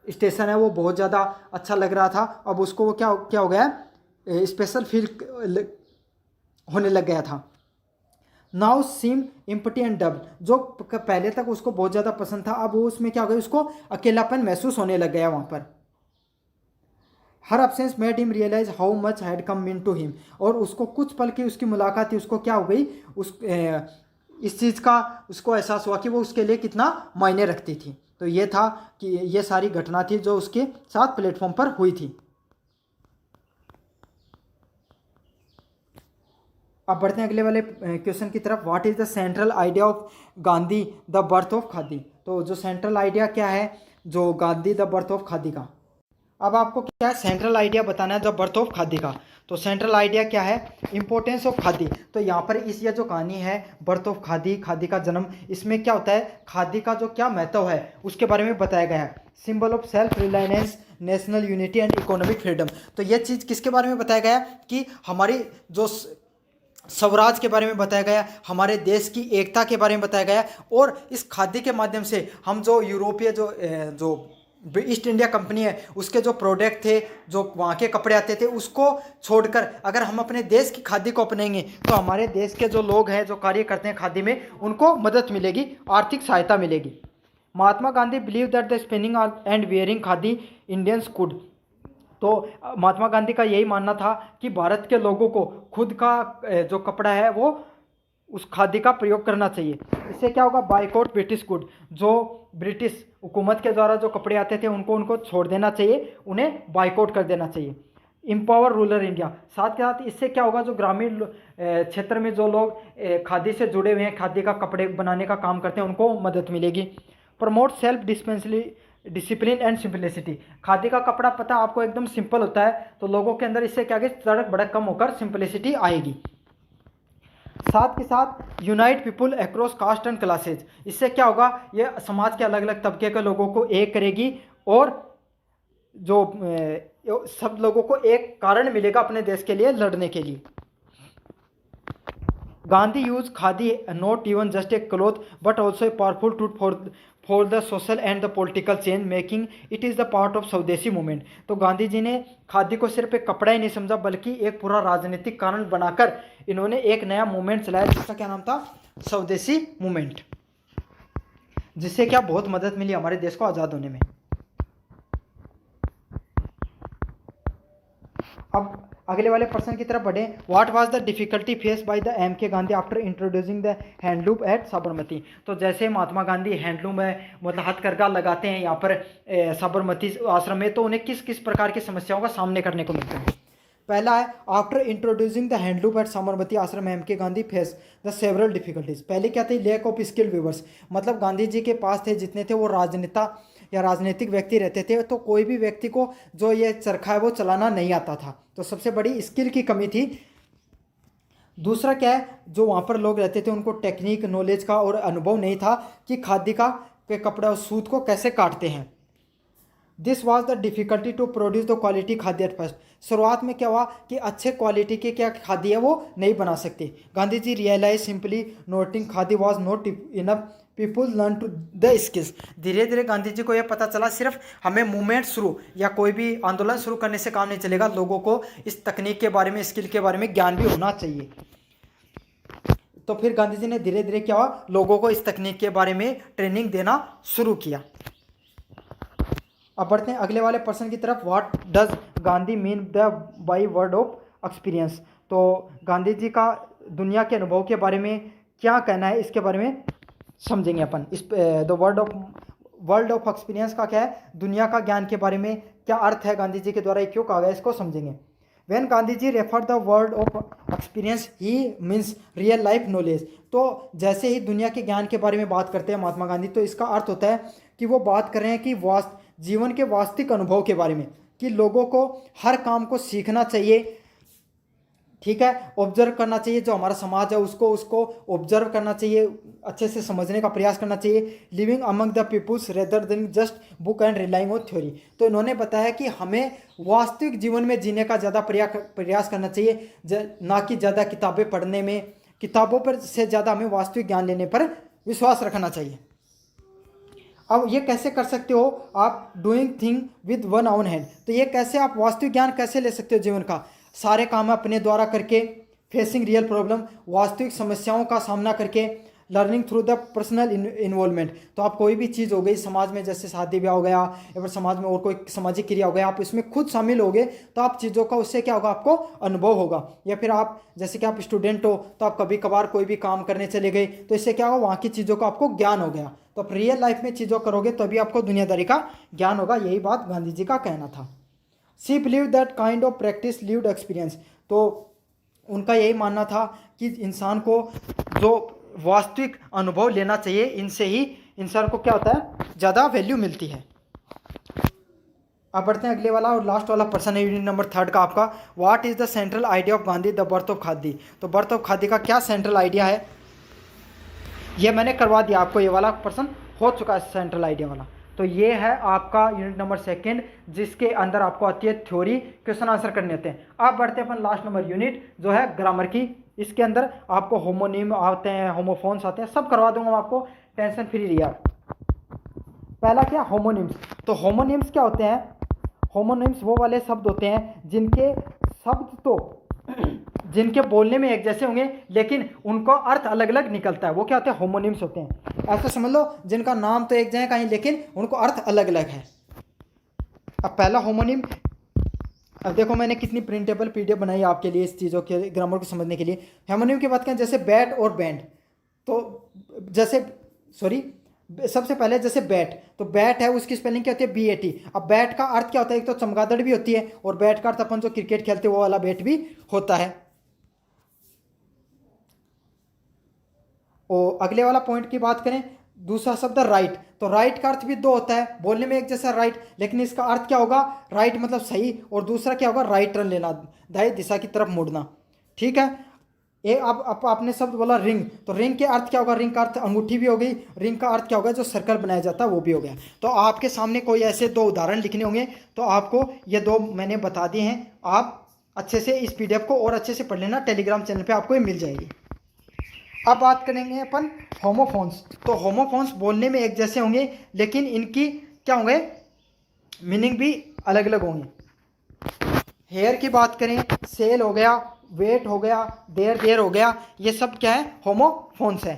स्टेशन है वो बहुत ज़्यादा अच्छा लग रहा था। अब उसको वो क्या हो गया, स्पेशल फील होने लग गया था। Now seem empty and dub, जो पहले तक उसको बहुत ज़्यादा पसंद था, अब वो उसमें क्या हो गया, उसको अकेलापन महसूस होने लग गया वहाँ पर। Her absence made him realise how much had come mean to him. और उसको कुछ पल की उसकी मुलाकात थी, उसको क्या हो गई, इस चीज़ का उसको एहसास हुआ कि वो उसके लिए कितना मायने रखती थी। तो ये था कि ये सारी घटना थी जो उसके साथ प्लेटफॉर्म पर हुई थी। अब बढ़ते हैं अगले वाले क्वेश्चन की तरफ। What is the central idea of Gandhi the birth of khadi. तो जो सेंट्रल आइडिया क्या है, जो Gandhi the birth of khadi का। अब आपको क्या है, सेंट्रल आइडिया बताना है द बर्थ ऑफ खादी का। तो सेंट्रल आइडिया क्या है, इंपॉर्टेंस ऑफ खादी। तो यहाँ पर इस ये जो कहानी है बर्थ ऑफ खादी, खादी का जन्म, इसमें क्या होता है, खादी का जो क्या महत्व है उसके बारे में बताया गया है। Symbol of self reliance, national unity and economic freedom. तो ये चीज़ किसके बारे में बताया गया कि हमारी जो स्वराज के बारे में बताया गया, हमारे देश की एकता के बारे में बताया गया। और इस खादी के माध्यम से हम जो यूरोपीय जो ईस्ट इंडिया कंपनी है उसके जो प्रोडक्ट थे, जो वहाँ के कपड़े आते थे, उसको छोड़कर अगर हम अपने देश की खादी को अपनाएंगे तो हमारे देश के जो लोग हैं, जो कार्य करते हैं खादी में, उनको मदद मिलेगी, आर्थिक सहायता मिलेगी। Mahatma Gandhi believe that the spinning and wearing khadi Indians could. तो महात्मा गांधी का यही मानना था कि भारत के लोगों को खुद का जो कपड़ा है वो उस खादी का प्रयोग करना चाहिए। इससे क्या होगा, बाइकआउट ब्रिटिश गुड, जो ब्रिटिश हुकूमत के द्वारा जो कपड़े आते थे उनको छोड़ देना चाहिए, उन्हें बाइकआउट कर देना चाहिए। एम्पावर रूरल इंडिया, साथ के साथ इससे क्या होगा, जो ग्रामीण क्षेत्र में जो लोग खादी से जुड़े हुए हैं, खादी का कपड़े बनाने का काम करते हैं, उनको मदद मिलेगी। Promote self discipline and simplicity. Khadi का कपड़ा पता आपको एकदम सिंपल होता है, तो लोगों के अंदर इससे क्या है, तड़क भड़क कम होकर सिंपलिसिटी आएगी। साथ के साथ unite people across cast and classes. इससे क्या होगा, ये समाज के अलग अलग तबके के लोगों को एक करेगी और जो सब लोगों को एक कारण मिलेगा अपने देश के लिए लड़ने के लिए। Gandhi use khadi not even just a cloth but also a powerful tool for the social and the political change, making it is the part of स्वदेशी मूवमेंट। तो गांधी जी ने खादी को सिर्फ एक कपड़ा ही नहीं समझा, बल्कि एक पूरा राजनीतिक कारण बनाकर इन्होंने एक नया मूवमेंट चलाया, जिसका क्या नाम था, स्वदेशी मूवमेंट, जिससे क्या बहुत मदद मिली हमारे देश को आज़ाद होने में। अब अगले वाले प्रश्न की तरफ बढ़े। What was the difficulty face by the M K Gandhi after introducing the handloom at Sabarmati. तो जैसे महात्मा गांधी हैंडलूम में मतलब हथकरघा लगाते हैं यहाँ पर साबरमती आश्रम में, तो उन्हें किस किस प्रकार की समस्याओं का सामने करने को मिलता है। पहला है, after introducing the handloom at Sabarmati Ashram M K Gandhi face the several difficulties. पहले क्या थी, लैक ऑफ स्किल्ड वीवर्स। मतलब गांधी जी के पास थे जितने थे वो राजनेता या राजनीतिक व्यक्ति रहते थे, तो कोई भी व्यक्ति को जो ये चरखा है वो चलाना नहीं आता था, तो सबसे बड़ी स्किल की कमी थी। दूसरा क्या है, जो वहाँ पर लोग रहते थे उनको टेक्निक, नॉलेज का और अनुभव नहीं था कि खादी का के कपड़ा और सूत को कैसे काटते हैं। This was the difficulty to produce the quality khadi at first. शुरुआत में क्या हुआ कि अच्छे क्वालिटी के क्या खादी है वो नहीं बना सकते। Gandhi ji realise simply noting khadi was not enough people learn to the skills. धीरे धीरे गांधी जी को यह पता चला सिर्फ हमें मूवमेंट शुरू या कोई भी आंदोलन शुरू करने से काम नहीं चलेगा, लोगों को इस तकनीक के बारे में, स्किल के बारे में ज्ञान भी होना चाहिए। तो फिर गांधी जी ने धीरे धीरे क्या हुआ, लोगों को इस तकनीक के बारे में ट्रेनिंग देना शुरू किया। अब बढ़ते हैं अगले वाले पर्सन की तरफ। What does Gandhi mean the by word of experience. तो गांधी जी का दुनिया के अनुभव के बारे में क्या कहना है, इसके बारे में समझेंगे अपन। इस द वर्ल्ड ऑफ एक्सपीरियंस का क्या है, दुनिया का ज्ञान के बारे में क्या अर्थ है गांधी जी के द्वारा, क्यों कहा गया, इसको समझेंगे। When Gandhi ji refer the world of experience he means real life knowledge. तो जैसे ही दुनिया के ज्ञान के बारे में बात करते हैं महात्मा गांधी, तो इसका अर्थ होता है कि वो बात कर रहे हैं कि जीवन के वास्तविक अनुभव के बारे में, कि लोगों को हर काम को सीखना चाहिए, ठीक है, ऑब्जर्व करना चाहिए। जो हमारा समाज है उसको ऑब्जर्व करना चाहिए, अच्छे से समझने का प्रयास करना चाहिए। Living among the peoples rather than just book and relying on theory. तो इन्होंने बताया कि हमें वास्तविक जीवन में जीने का ज़्यादा प्रयास करना चाहिए, ना कि ज़्यादा किताबें पढ़ने में, किताबों पर से ज़्यादा हमें वास्तविक ज्ञान लेने पर विश्वास रखना चाहिए। अब ये कैसे कर सकते हो आप, doing thing with one on hand. तो ये कैसे आप वास्तविक ज्ञान कैसे ले सकते हो जीवन का, सारे काम अपने द्वारा करके, फेसिंग रियल प्रॉब्लम, वास्तविक समस्याओं का सामना करके, learning through the personal involvement. तो आप कोई भी चीज़ हो गई समाज में, जैसे शादी ब्याह हो गया या फिर समाज में और कोई सामाजिक क्रिया हो गया, आप इसमें खुद शामिल होगे तो आप चीज़ों का, उससे क्या होगा, आपको अनुभव होगा। या फिर आप जैसे कि आप स्टूडेंट हो तो आप कभी कभार कोई भी काम करने चले गए, तो इससे क्या होगा, वहाँ की चीज़ों का आपको ज्ञान हो गया। तो आप रियल लाइफ में चीज़ों करोगे तभी आपको दुनियादारी का ज्ञान होगा। यही बात गांधी जी का कहना था। She believe that kind of practice lived experience. तो उनका यही मानना था कि इंसान को जो वास्तविक अनुभव लेना चाहिए, इनसे ही इंसान को क्या होता है, ज़्यादा वैल्यू मिलती है। अब बढ़ते हैं अगले वाला और लास्ट वाला पर्सन है, यूनिट नंबर 3 का आपका। What is the central idea of Gandhi, the birth of khadi. तो बर्थ ऑफ खादी का क्या सेंट्रल आइडिया है, ये मैंने करवा दिया आपको, ये वाला पर्सन हो चुका है सेंट्रल आइडिया वाला। तो ये है आपका यूनिट नंबर 2, जिसके अंदर आपको आती है थ्योरी, क्वेश्चन आंसर करने होते हैं। अब बढ़ते हैं अपन लास्ट नंबर यूनिट जो है ग्रामर की। इसके अंदर आपको होमोनिम आते हैं, होमोफोन्स आते हैं, सब करवा दूंगा मैं आपको, टेंशन फ्री रहिए। पहला क्या, होमोनिम्स। तो होमोनिम्स क्या होते हैं, होमोनिम्स वो वाले शब्द होते हैं जिनके शब्द तो जिनके बोलने में एक जैसे होंगे लेकिन उनको अर्थ अलग अलग निकलता है, वो क्या होते हैं, होमोनिम्स होते हैं। ऐसा समझ लो जिनका नाम तो एक जैसा कहीं लेकिन उनको अर्थ अलग अलग है। अब पहला होमोनिम, अब देखो मैंने कितनी प्रिंटेबल पीडीएफ बनाई आपके लिए इस चीज़ों के ग्रामर को समझने के लिए। होमोनिम की बात करें जैसे बैट और बैंड, तो जैसे सबसे पहले जैसे बैट, तो बैट है उसकी स्पेलिंग क्या होती है, BAT। अब बैट का अर्थ क्या होता है, एक तो चमगादड़ भी होती है और बैट का अर्थ अपन जो क्रिकेट खेलते हैं वो वाला बैट भी होता है। और अगले वाला पॉइंट की बात करें, दूसरा शब्द राइट। तो राइट का अर्थ भी 2 होता है, बोलने में एक जैसा राइट, लेकिन इसका अर्थ क्या होगा, राइट मतलब सही, और दूसरा क्या होगा, राइट टर्न लेना, दाएं दिशा की तरफ मुड़ना, ठीक है। ये अब आपने शब्द बोला रिंग, तो रिंग के अर्थ क्या होगा, रिंग का अर्थ अंगूठी भी हो गई, रिंग का अर्थ क्या होगा, जो सर्कल बनाया जाता है वो भी हो गया। तो आपके सामने कोई ऐसे 2 उदाहरण लिखने होंगे, तो आपको ये 2 मैंने बता दिए हैं, आप अच्छे से इस PDF को और अच्छे से पढ़ लेना, टेलीग्राम चैनल पे आपको ये मिल जाएगी। अब बात करेंगे अपन होमोफोन्स। तो होमोफोन्स बोलने में एक जैसे होंगे लेकिन इनकी क्या होंगे, मीनिंग भी अलग अलग होंगे। हेयर की बात करें, सेल हो गया, वेट हो गया, देर हो गया, ये सब क्या है, होमोफोन्स है।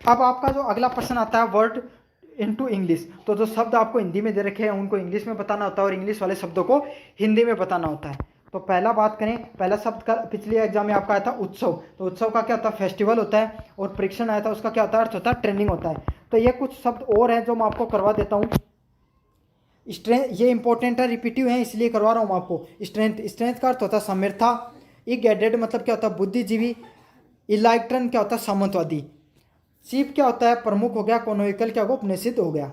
अब आपका जो अगला प्रश्न आता है, वर्ड इनटू इंग्लिश। तो जो शब्द आपको हिंदी में दे रखे हैं उनको इंग्लिश में बताना होता है और इंग्लिश वाले शब्दों को हिंदी में बताना होता है। तो पहला बात करें, पहला शब्द का पिछले एग्जाम में आपका आया था उत्सव। तो उत्सव का क्या होता है, फेस्टिवल होता है, और परीक्षण आया था उसका क्या होता है, अर्थ होता है ट्रेनिंग होता है। तो ये कुछ शब्द और हैं जो मैं आपको करवा देता हूँ। स्ट्रेंथ, ये इंपॉर्टेंट है, रिपीटिव है इसलिए करवा रहा हूँ आपको। स्ट्रेंथ का अर्थ होता है सामर्थ्य। इगेडेड मतलब क्या होता है, बुद्धिजीवी। इलाइक्ट्रन क्या होता है, सामंतवादी। चीफ क्या होता है, प्रमुख हो गया। कोनोइकल क्या होगा, उपनिषद हो गया।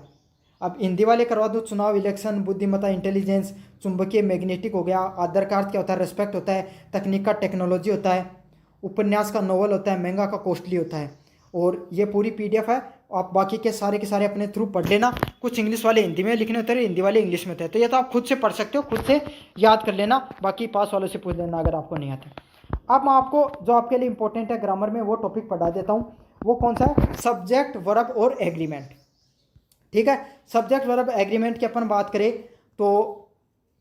अब हिंदी वाले करवा दो, चुनाव, इलेक्शन, बुद्धिमत्ता, इंटेलिजेंस। चुंबकीय, मैग्नेटिक हो गया। आदर का अर्थ क्या होता है, रेस्पेक्ट होता है। तकनीक का टेक्नोलॉजी होता है। उपन्यास का नोवेल होता है। महंगा का कॉस्टली होता है। और ये पूरी PDF है, आप बाकी के सारे अपने थ्रू पढ़ लेना। कुछ इंग्लिश वाले हिंदी में लिखने होते हैं, हिंदी वाले इंग्लिश में होते हैं, तो ये तो आप खुद से पढ़ सकते हो, खुद से याद कर लेना, बाकी पास वालों से पूछ लेना अगर आपको नहीं आता। अब मैं आपको जो आपके लिए इंपॉर्टेंट है ग्रामर में वो टॉपिक पढ़ा देता हूँ। वो कौन सा है? सब्जेक्ट, वर्ब और एग्रीमेंट। ठीक है, सब्जेक्ट वर्ब एग्रीमेंट की अपन बात करें तो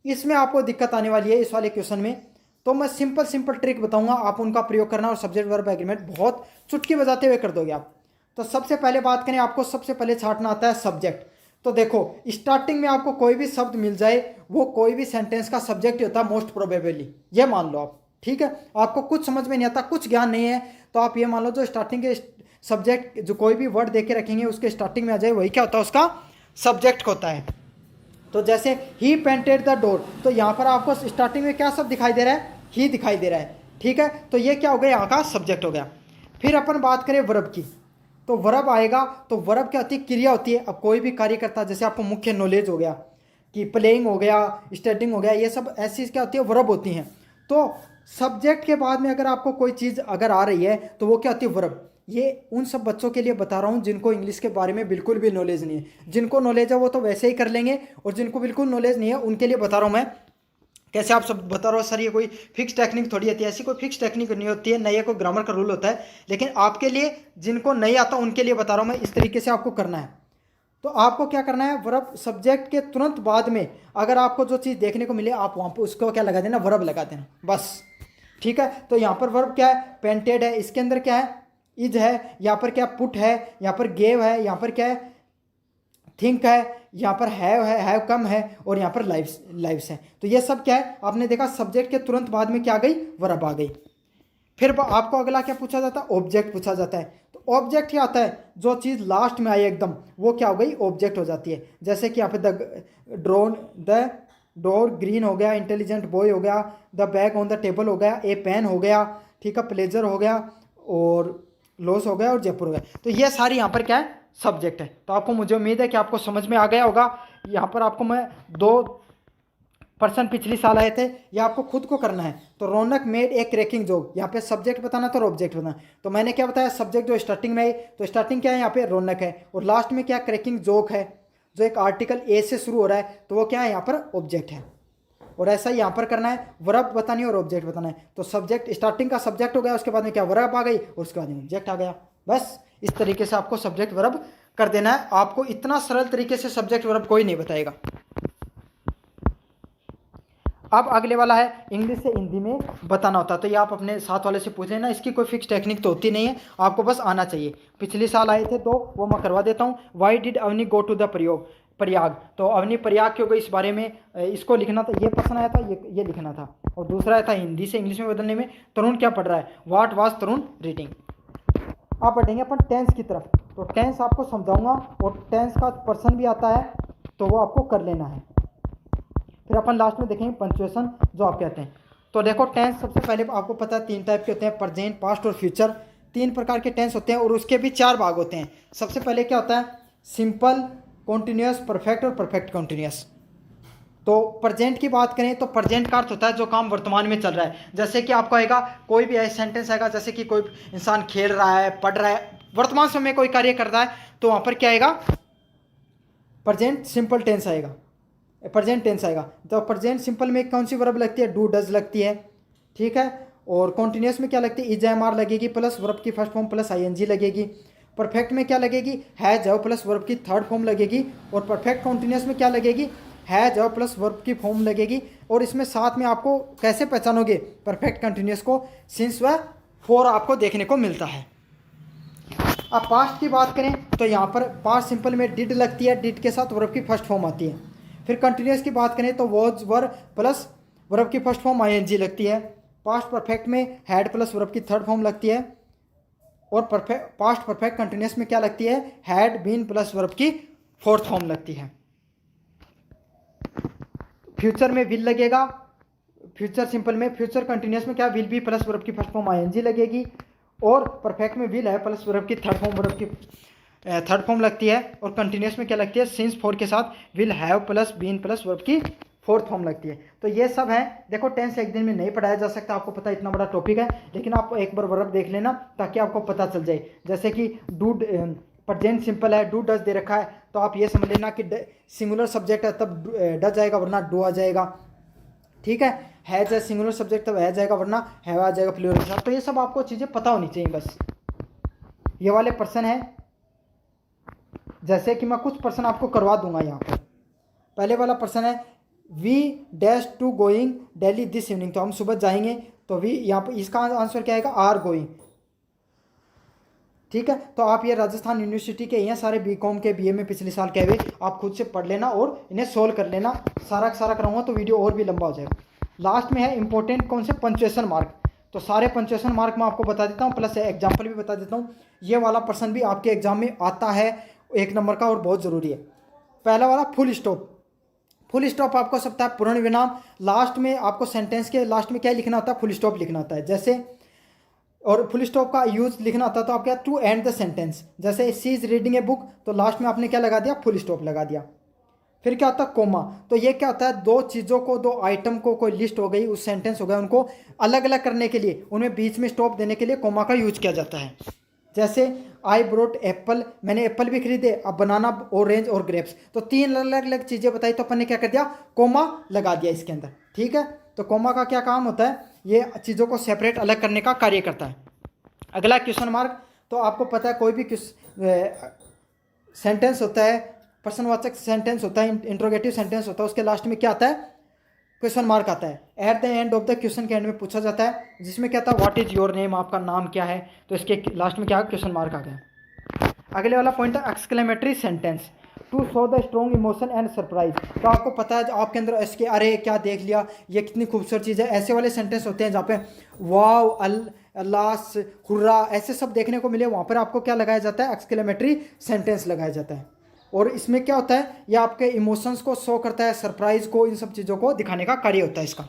इसमें आपको दिक्कत आने वाली है इस वाले क्वेश्चन में। तो मैं सिंपल ट्रिक बताऊंगा, आप उनका प्रयोग करना और सब्जेक्ट वर्ब एग्रीमेंट बहुत चुटकी बजाते हुए कर दोगे आप। तो सबसे पहले बात करें, आपको सबसे पहले छांटना आता है सब्जेक्ट। तो देखो, स्टार्टिंग में आपको कोई भी शब्द मिल जाए, वो कोई भी सेंटेंस का सब्जेक्ट होता है मोस्ट प्रोबेबली, ये मान लो आप। ठीक है, आपको कुछ समझ में नहीं आता, कुछ ज्ञान नहीं है, तो आप ये मान लो जो स्टार्टिंग के सब्जेक्ट जो कोई भी वर्ड दे के रखेंगे उसके स्टार्टिंग में आ जाए, वही क्या होता है? उसका सब्जेक्ट होता है। तो जैसे ही पेंटेड द डोर, तो यहाँ पर आपको स्टार्टिंग में क्या शब्द दिखाई दे रहा है? ही दिखाई दे रहा है। ठीक है, तो ये क्या हो गया? यहाँ का सब्जेक्ट हो गया। फिर अपन बात करें वर्ब की, तो वर्ब आएगा, तो वर्ब क्या होती है? क्रिया होती है। अब कोई भी कार्य करता है, जैसे आपको मुख्य नॉलेज हो गया कि प्लेइंग हो गया, स्टडिंग हो गया, ये सब ऐसी क्या होती है? वर्ब होती हैं। तो सब्जेक्ट के बाद में अगर आपको कोई चीज़ अगर आ रही है तो वो क्या होती है? वर्ब। ये उन सब बच्चों के लिए बता रहा हूँ जिनको इंग्लिश के बारे में बिल्कुल भी नॉलेज नहीं है। जिनको नॉलेज है वो तो वैसे ही कर लेंगे, और जिनको बिल्कुल नॉलेज नहीं है उनके लिए बता रहा हूँ मैं। कैसे? आप सब बता रहे हो सर ये कोई फिक्स टेक्निक थोड़ी होती है, ऐसी कोई फिक्स टेक्निक नहीं होती है, न ये कोई ग्रामर का रूल होता है। लेकिन आपके लिए जिनको नहीं आता उनके लिए बता रहा हूँ मैं, इस तरीके से आपको करना है। तो आपको क्या करना है? वर्ब सब्जेक्ट के तुरंत बाद में अगर आपको जो चीज़ देखने को मिले, आप वहाँ पर उसको क्या लगा देना? वर्ब लगा देना, बस। ठीक है, तो यहाँ पर वर्ब क्या है? पेंटेड है। इसके अंदर क्या है? इज है। यहाँ पर क्या? पुट है। यहाँ पर गेव है। यहाँ पर क्या है? थिंक है। यहाँ पर हैव कम है। और यहाँ पर लाइव्स है। तो ये सब क्या है? आपने देखा सब्जेक्ट के तुरंत बाद में क्या आ गई? वर्ब आ गई। फिर आपको अगला क्या पूछा जाता है? ऑब्जेक्ट पूछा जाता है। तो ऑब्जेक्ट क्या आता है? जो चीज़ लास्ट में आई एकदम, वो क्या हो गई? ऑब्जेक्ट हो जाती है। जैसे कि यहाँ पे द डोर ग्रीन हो गया, इंटेलिजेंट बॉय हो गया, the bag on the table हो गया, ए पेन हो गया, ठीक है, प्लेजर हो गया, और लॉस हो गया, और जयपुर हो गया। तो ये सारी यहाँ पर क्या है? सब्जेक्ट है। तो आपको, मुझे उम्मीद है कि आपको समझ में आ गया होगा। यहाँ पर आपको मैं 2% पिछली साल आए थे, ये आपको खुद को करना है। तो रौनक मेड ए क्रैकिंग जोक, यहाँ पे सब्जेक्ट बताना तो ऑब्जेक्ट बताना। तो मैंने क्या बताया? सब्जेक्ट जो स्टार्टिंग में है, तो स्टार्टिंग क्या है? यहाँ पे रौनक है, और लास्ट में क्या? क्रैकिंग जोक है, जो एक आर्टिकल ए से शुरू हो रहा है, तो वो क्या है? यहाँ पर ऑब्जेक्ट है। और ऐसा ही यहाँ पर करना है, वर्ब बतानी है और ऑब्जेक्ट बताना है। तो सब्जेक्ट स्टार्टिंग का सब्जेक्ट हो गया, उसके बाद में क्या? वर्ब आ गई, और उसके बाद में ऑब्जेक्ट आ गया। बस इस तरीके से आपको सब्जेक्ट वर्ब कर देना है। आपको इतना सरल तरीके से सब्जेक्ट वर्ब कोई नहीं बताएगा। अब अगले वाला है इंग्लिश से हिंदी में बताना होता है। तो ये आप अपने साथ वाले से पूछ लेना, इसकी कोई फिक्स टेक्निक तो होती नहीं है, आपको बस आना चाहिए। पिछले साल आए थे तो वो मैं करवा देता हूँ। Why did Avani go to the Prayag, तो अवनी प्रयाग क्यों गई, इस बारे में इसको लिखना था। ये प्रश्न आया था, ये लिखना था। और दूसरा आया था हिंदी से इंग्लिश में बदलने में, तरुण क्या पढ़ रहा है? What was Tarun reading. आप बढ़ेंगे अपन टेंस की तरफ। तो टेंस आपको समझाऊंगा, और टेंस का पर्सन भी आता है, तो वो आपको कर लेना है। फिर अपन लास्ट में देखेंगे पंचुएशन जो आप कहते हैं। तो देखो, टेंस सबसे पहले आपको पता है 3 टाइप के होते हैं, प्रेजेंट, पास्ट और फ्यूचर। 3 प्रकार के टेंस होते हैं, और उसके भी 4 भाग होते हैं। सबसे पहले क्या होता है? सिंपल, कॉन्टिन्यूस, परफेक्ट और परफेक्ट कॉन्टिन्यूस। तो प्रेजेंट की बात करें तो प्रेजेंट का अर्थ होता है जो काम वर्तमान में चल रहा है। जैसे कि आपको आएगा, कोई भी ऐसा सेंटेंस आएगा, जैसे कि कोई इंसान खेल रहा है, पढ़ रहा है, वर्तमान समय में कोई कार्य कर रहा है, तो वहाँ पर क्या आएगा? प्रेजेंट सिंपल टेंस आएगा, प्रेजेंट टेंस आएगा। तो प्रेजेंट सिंपल में कौन सी वर्ब लगती है? डू डज लगती है। ठीक है, और कॉन्टिन्यूस में क्या लगती है? इज एम आर लगेगी, प्लस वर्ब की फर्स्ट फॉर्म प्लस आईएनजी लगेगी। परफेक्ट में क्या लगेगी? हैज हैव प्लस वर्ब की थर्ड फॉर्म लगेगी। और परफेक्ट कॉन्टिन्यूस में क्या लगेगी? हैज हैव प्लस वर्ब की फॉर्म लगेगी। और इसमें साथ में आपको कैसे पहचानोगे परफेक्ट कंटिन्यूस को? सिंस व फॉर आपको देखने को मिलता है। अब पास्ट की बात करें तो यहाँ पर पास्ट सिंपल में डिड लगती है, डिड के साथ वर्ब की फर्स्ट फॉर्म आती है। फिर कंटिन्यूस की बात करें तो वॉज वर प्लस वर्ब की फर्स्ट फॉर्म आईएनजी लगती है। पास्ट परफेक्ट में हैड प्लस वर्ब की थर्ड फॉर्म लगती है। और पास्ट परफेक्ट कंटिन्यूस में क्या लगती है? हैड बीन प्लस वर्ब की फोर्थ फॉर्म लगती है। फ्यूचर में विल लगेगा, फ्यूचर सिंपल में। फ्यूचर कंटिन्यूस में क्या? विल बी प्लस वर्ब की फर्स्ट फॉर्म आईएनजी लगेगी। और परफेक्ट में विल है प्लस वर्ब की थर्ड फॉर्म वर्ब की थर्ड फॉर्म लगती है। और कंटिन्यूस में क्या लगती है? सिंस फॉर के साथ will have plus been plus verb की फोर्थ फॉर्म लगती है। तो ये सब है। देखो, टेंस एक दिन में नहीं पढ़ाया जा सकता, आपको पता है इतना बड़ा टॉपिक है, लेकिन आप एक बार वर्ब देख लेना ताकि आपको पता चल जाए। जैसे कि डू प्रेजेंट सिंपल है, डू डज दे रखा है, तो आप ये समझ लेना कि सिंगुलर सब्जेक्ट है तब डज आएगा, वरना डू आ जाएगा। ठीक है, हैज है सिंगुलर सब्जेक्ट तब हैज आएगा, वरना हैव आ जाएगा प्लूरल के साथ। तो ये सब आपको चीज़ें पता होनी चाहिए बस। ये वाले पर्सन है, जैसे कि मैं कुछ पर्सन आपको करवा दूंगा यहाँ पर। पहले वाला पर्सन है we dash to going Delhi this evening, तो हम सुबह जाएंगे, तो वी यहाँ पर इसका आंसर क्या आएगा, आर गोइंग। ठीक है, तो आप ये राजस्थान यूनिवर्सिटी के ये सारे बीकॉम के बीए में पिछले साल के हुए आप खुद से पढ़ लेना और इन्हें सोल्व कर लेना। सारा सारा कराऊंगा तो वीडियो और भी लंबा हो जाएगा। लास्ट में है इंपॉर्टेंट कौन से, पंचुएशन मार्क। तो सारे पंचुएशन मार्क मैं आपको बता देता हूँ, प्लस एग्जाम्पल भी बता देता हूँ। ये वाला पर्सन भी आपके एग्जाम में आता है 1 नंबर का और बहुत ज़रूरी है। पहला वाला फुल स्टॉप। फुल स्टॉप आपको सकता है पूर्ण विराम, लास्ट में आपको सेंटेंस के लास्ट में क्या लिखना होता है, फुल स्टॉप लिखना होता है। जैसे और फुल स्टॉप का यूज लिखना होता है तो आप क्या, टू एंड द सेंटेंस। जैसे सी इज रीडिंग ए बुक, तो लास्ट में आपने क्या लगा दिया, फुल स्टॉप लगा दिया। फिर क्या होता है, कोमा। तो ये क्या होता है, दो चीज़ों को, दो आइटम को, कोई लिस्ट हो गई, उस सेंटेंस हो गया, उनको अलग अलग करने के लिए, उनमें बीच में स्टॉप देने के लिए कोमा का यूज किया जाता है। जैसे आई ब्रोट एप्पल, मैंने एप्पल भी खरीदे, अब बनाना, ऑरेंज और ग्रेप्स, तो 3 अलग अलग चीज़ें बताई, तो अपन ने क्या कर दिया, कोमा लगा दिया इसके अंदर। ठीक है, तो कोमा का क्या काम होता है, ये चीज़ों को सेपरेट अलग करने का कार्य करता है। अगला क्वेश्चन मार्क। तो आपको पता है कोई भी सेंटेंस होता है, प्रश्नवाचक सेंटेंस होता है, इंट्रोगेटिव सेंटेंस होता है, उसके लास्ट में क्या आता है, क्वेश्चन मार्क आता है। At the end of the question के एंड में पूछा जाता है, जिसमें क्या था, व्हाट इज योर नेम, आपका नाम क्या है, तो इसके लास्ट में क्या क्वेश्चन मार्क आ गया। अगले वाला पॉइंट है exclamatory sentence, to show the strong emotion and surprise. तो आपको पता है आपके अंदर इसके अरे क्या देख लिया, ये कितनी खूबसूरत चीज़ है, ऐसे वाले सेंटेंस होते हैं जहाँ पे वाव, अल्लाह, हुर्रा, ऐसे सब देखने को मिले, वहाँ पर आपको क्या लगाया जाता है, एक्सक्लेमेटरी सेंटेंस लगाया जाता है। और इसमें क्या होता है, ये आपके इमोशंस को शो करता है, सरप्राइज को, इन सब चीज़ों को दिखाने का कार्य होता है इसका।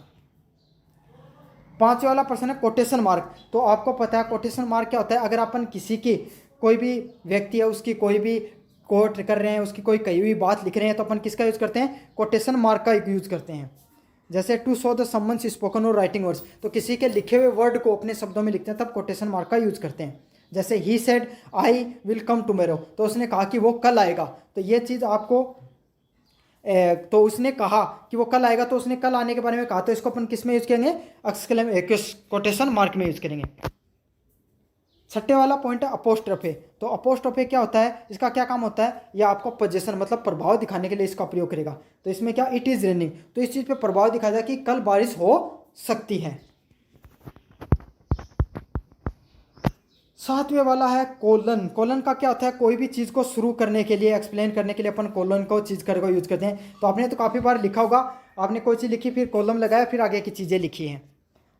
5वें वाला प्रश्न है कोटेशन मार्क। तो आपको पता है कोटेशन मार्क क्या होता है, अगर अपन किसी की, कोई भी व्यक्ति है उसकी कोई भी कोट कर रहे हैं, उसकी कोई कही हुई बात लिख रहे हैं, तो अपन किसका यूज़ करते हैं, कोटेशन मार्क का यूज़ करते हैं। जैसे to show the someone's spoken और राइटिंग वर्ड्स, तो किसी के लिखे हुए वर्ड को अपने शब्दों में लिखते हैं, तब कोटेशन मार्क का यूज़ करते हैं। जैसे he said I will come tomorrow, तो उसने कहा कि वो कल आएगा, तो ये चीज़ आपको तो उसने कहा कि वो कल आएगा, तो उसने कल आने के बारे में कहा, तो इसको अपन किस में यूज़ करेंगे, कोटेशन मार्क में यूज़ करेंगे। 6वां वाला पॉइंट है अपोस्ट्रोफे। तो अपोस्ट्रोफे क्या होता है, इसका क्या काम होता है, यह आपको पोजीशन मतलब प्रभाव दिखाने के लिए इसका प्रयोग करेगा। तो इसमें क्या, इट इज़ रेनिंग, तो इस चीज़ पे प्रभाव दिखाएगा कि कल बारिश हो सकती है। 7वें वाला है कोलन। कोलन का क्या होता है, कोई भी चीज़ को शुरू करने के लिए, एक्सप्लेन करने के लिए अपन कोलन को चीज़ कर को यूज़ करते हैं। तो आपने तो काफ़ी बार लिखा होगा, आपने कोई चीज़ लिखी, फिर कॉलम लगाया, फिर आगे की चीज़ें लिखी हैं।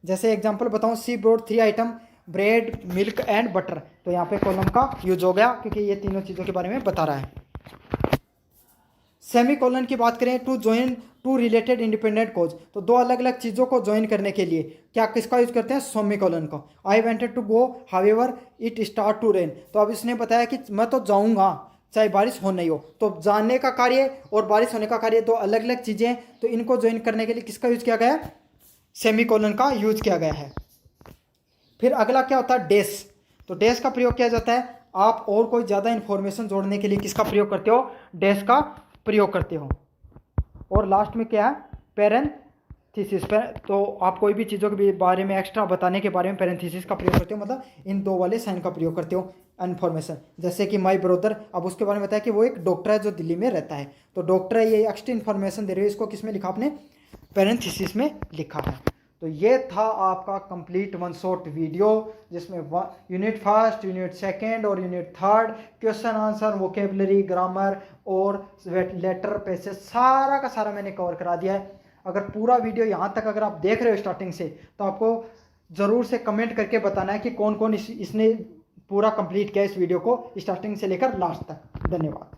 जैसे एग्जाम्पल बताऊँ, she brought 3 item, bread, milk and butter, तो यहाँ पे कॉलम का यूज हो गया, क्योंकि ये तीनों चीज़ों के बारे में बता रहा है। सेमी कॉलन की बात करें, to join two related independent clause, तो दो अलग अलग चीज़ों को ज्वाइन करने के लिए क्या किसका यूज करते हैं, सेमी कॉलन को। I wanted to go however it start to rain, तो अब इसने बताया कि मैं तो जाऊँगा चाहे बारिश हो नहीं हो, तो जाने का कार्य और बारिश होने का कार्य दो अलग अलग चीज़ें हैं, तो इनको ज्वाइन करने के लिए किसका यूज किया गया है, सेमी कॉलन का यूज किया गया है। फिर अगला क्या होता है, डैश। तो डैश का प्रयोग किया जाता है, आप और कोई ज़्यादा इन्फॉर्मेशन जोड़ने के लिए किसका प्रयोग करते हो, डैश का प्रयोग करते हो। और लास्ट में क्या है, पैरेंथेसिस पर, तो आप कोई भी चीज़ों के बारे में एक्स्ट्रा बताने के बारे में पैरेंथेसिस का प्रयोग करते हो, मतलब इन दो वाले साइन का प्रयोग करते हो इन्फॉर्मेशन। जैसे कि माई ब्रदर, अब उसके बारे में बताया कि वो एक डॉक्टर है जो दिल्ली में रहता है, तो डॉक्टर है, ये एक्स्ट्रा इन्फॉर्मेशन दे रहे हो, इसको किस में लिखा आपने, पैरेंथेसिस में लिखा है। तो ये था आपका कंप्लीट 1 शॉट वीडियो, जिसमें यूनिट 1, यूनिट 2 और unit 3 question answer, vocabulary, grammar और लेटर पैसेज सारा का सारा मैंने कवर करा दिया है। अगर पूरा वीडियो यहाँ तक अगर आप देख रहे हो स्टार्टिंग से, तो आपको ज़रूर से कमेंट करके बताना है कि कौन कौन इसने पूरा कंप्लीट किया इस वीडियो को स्टार्टिंग से लेकर लास्ट तक। धन्यवाद।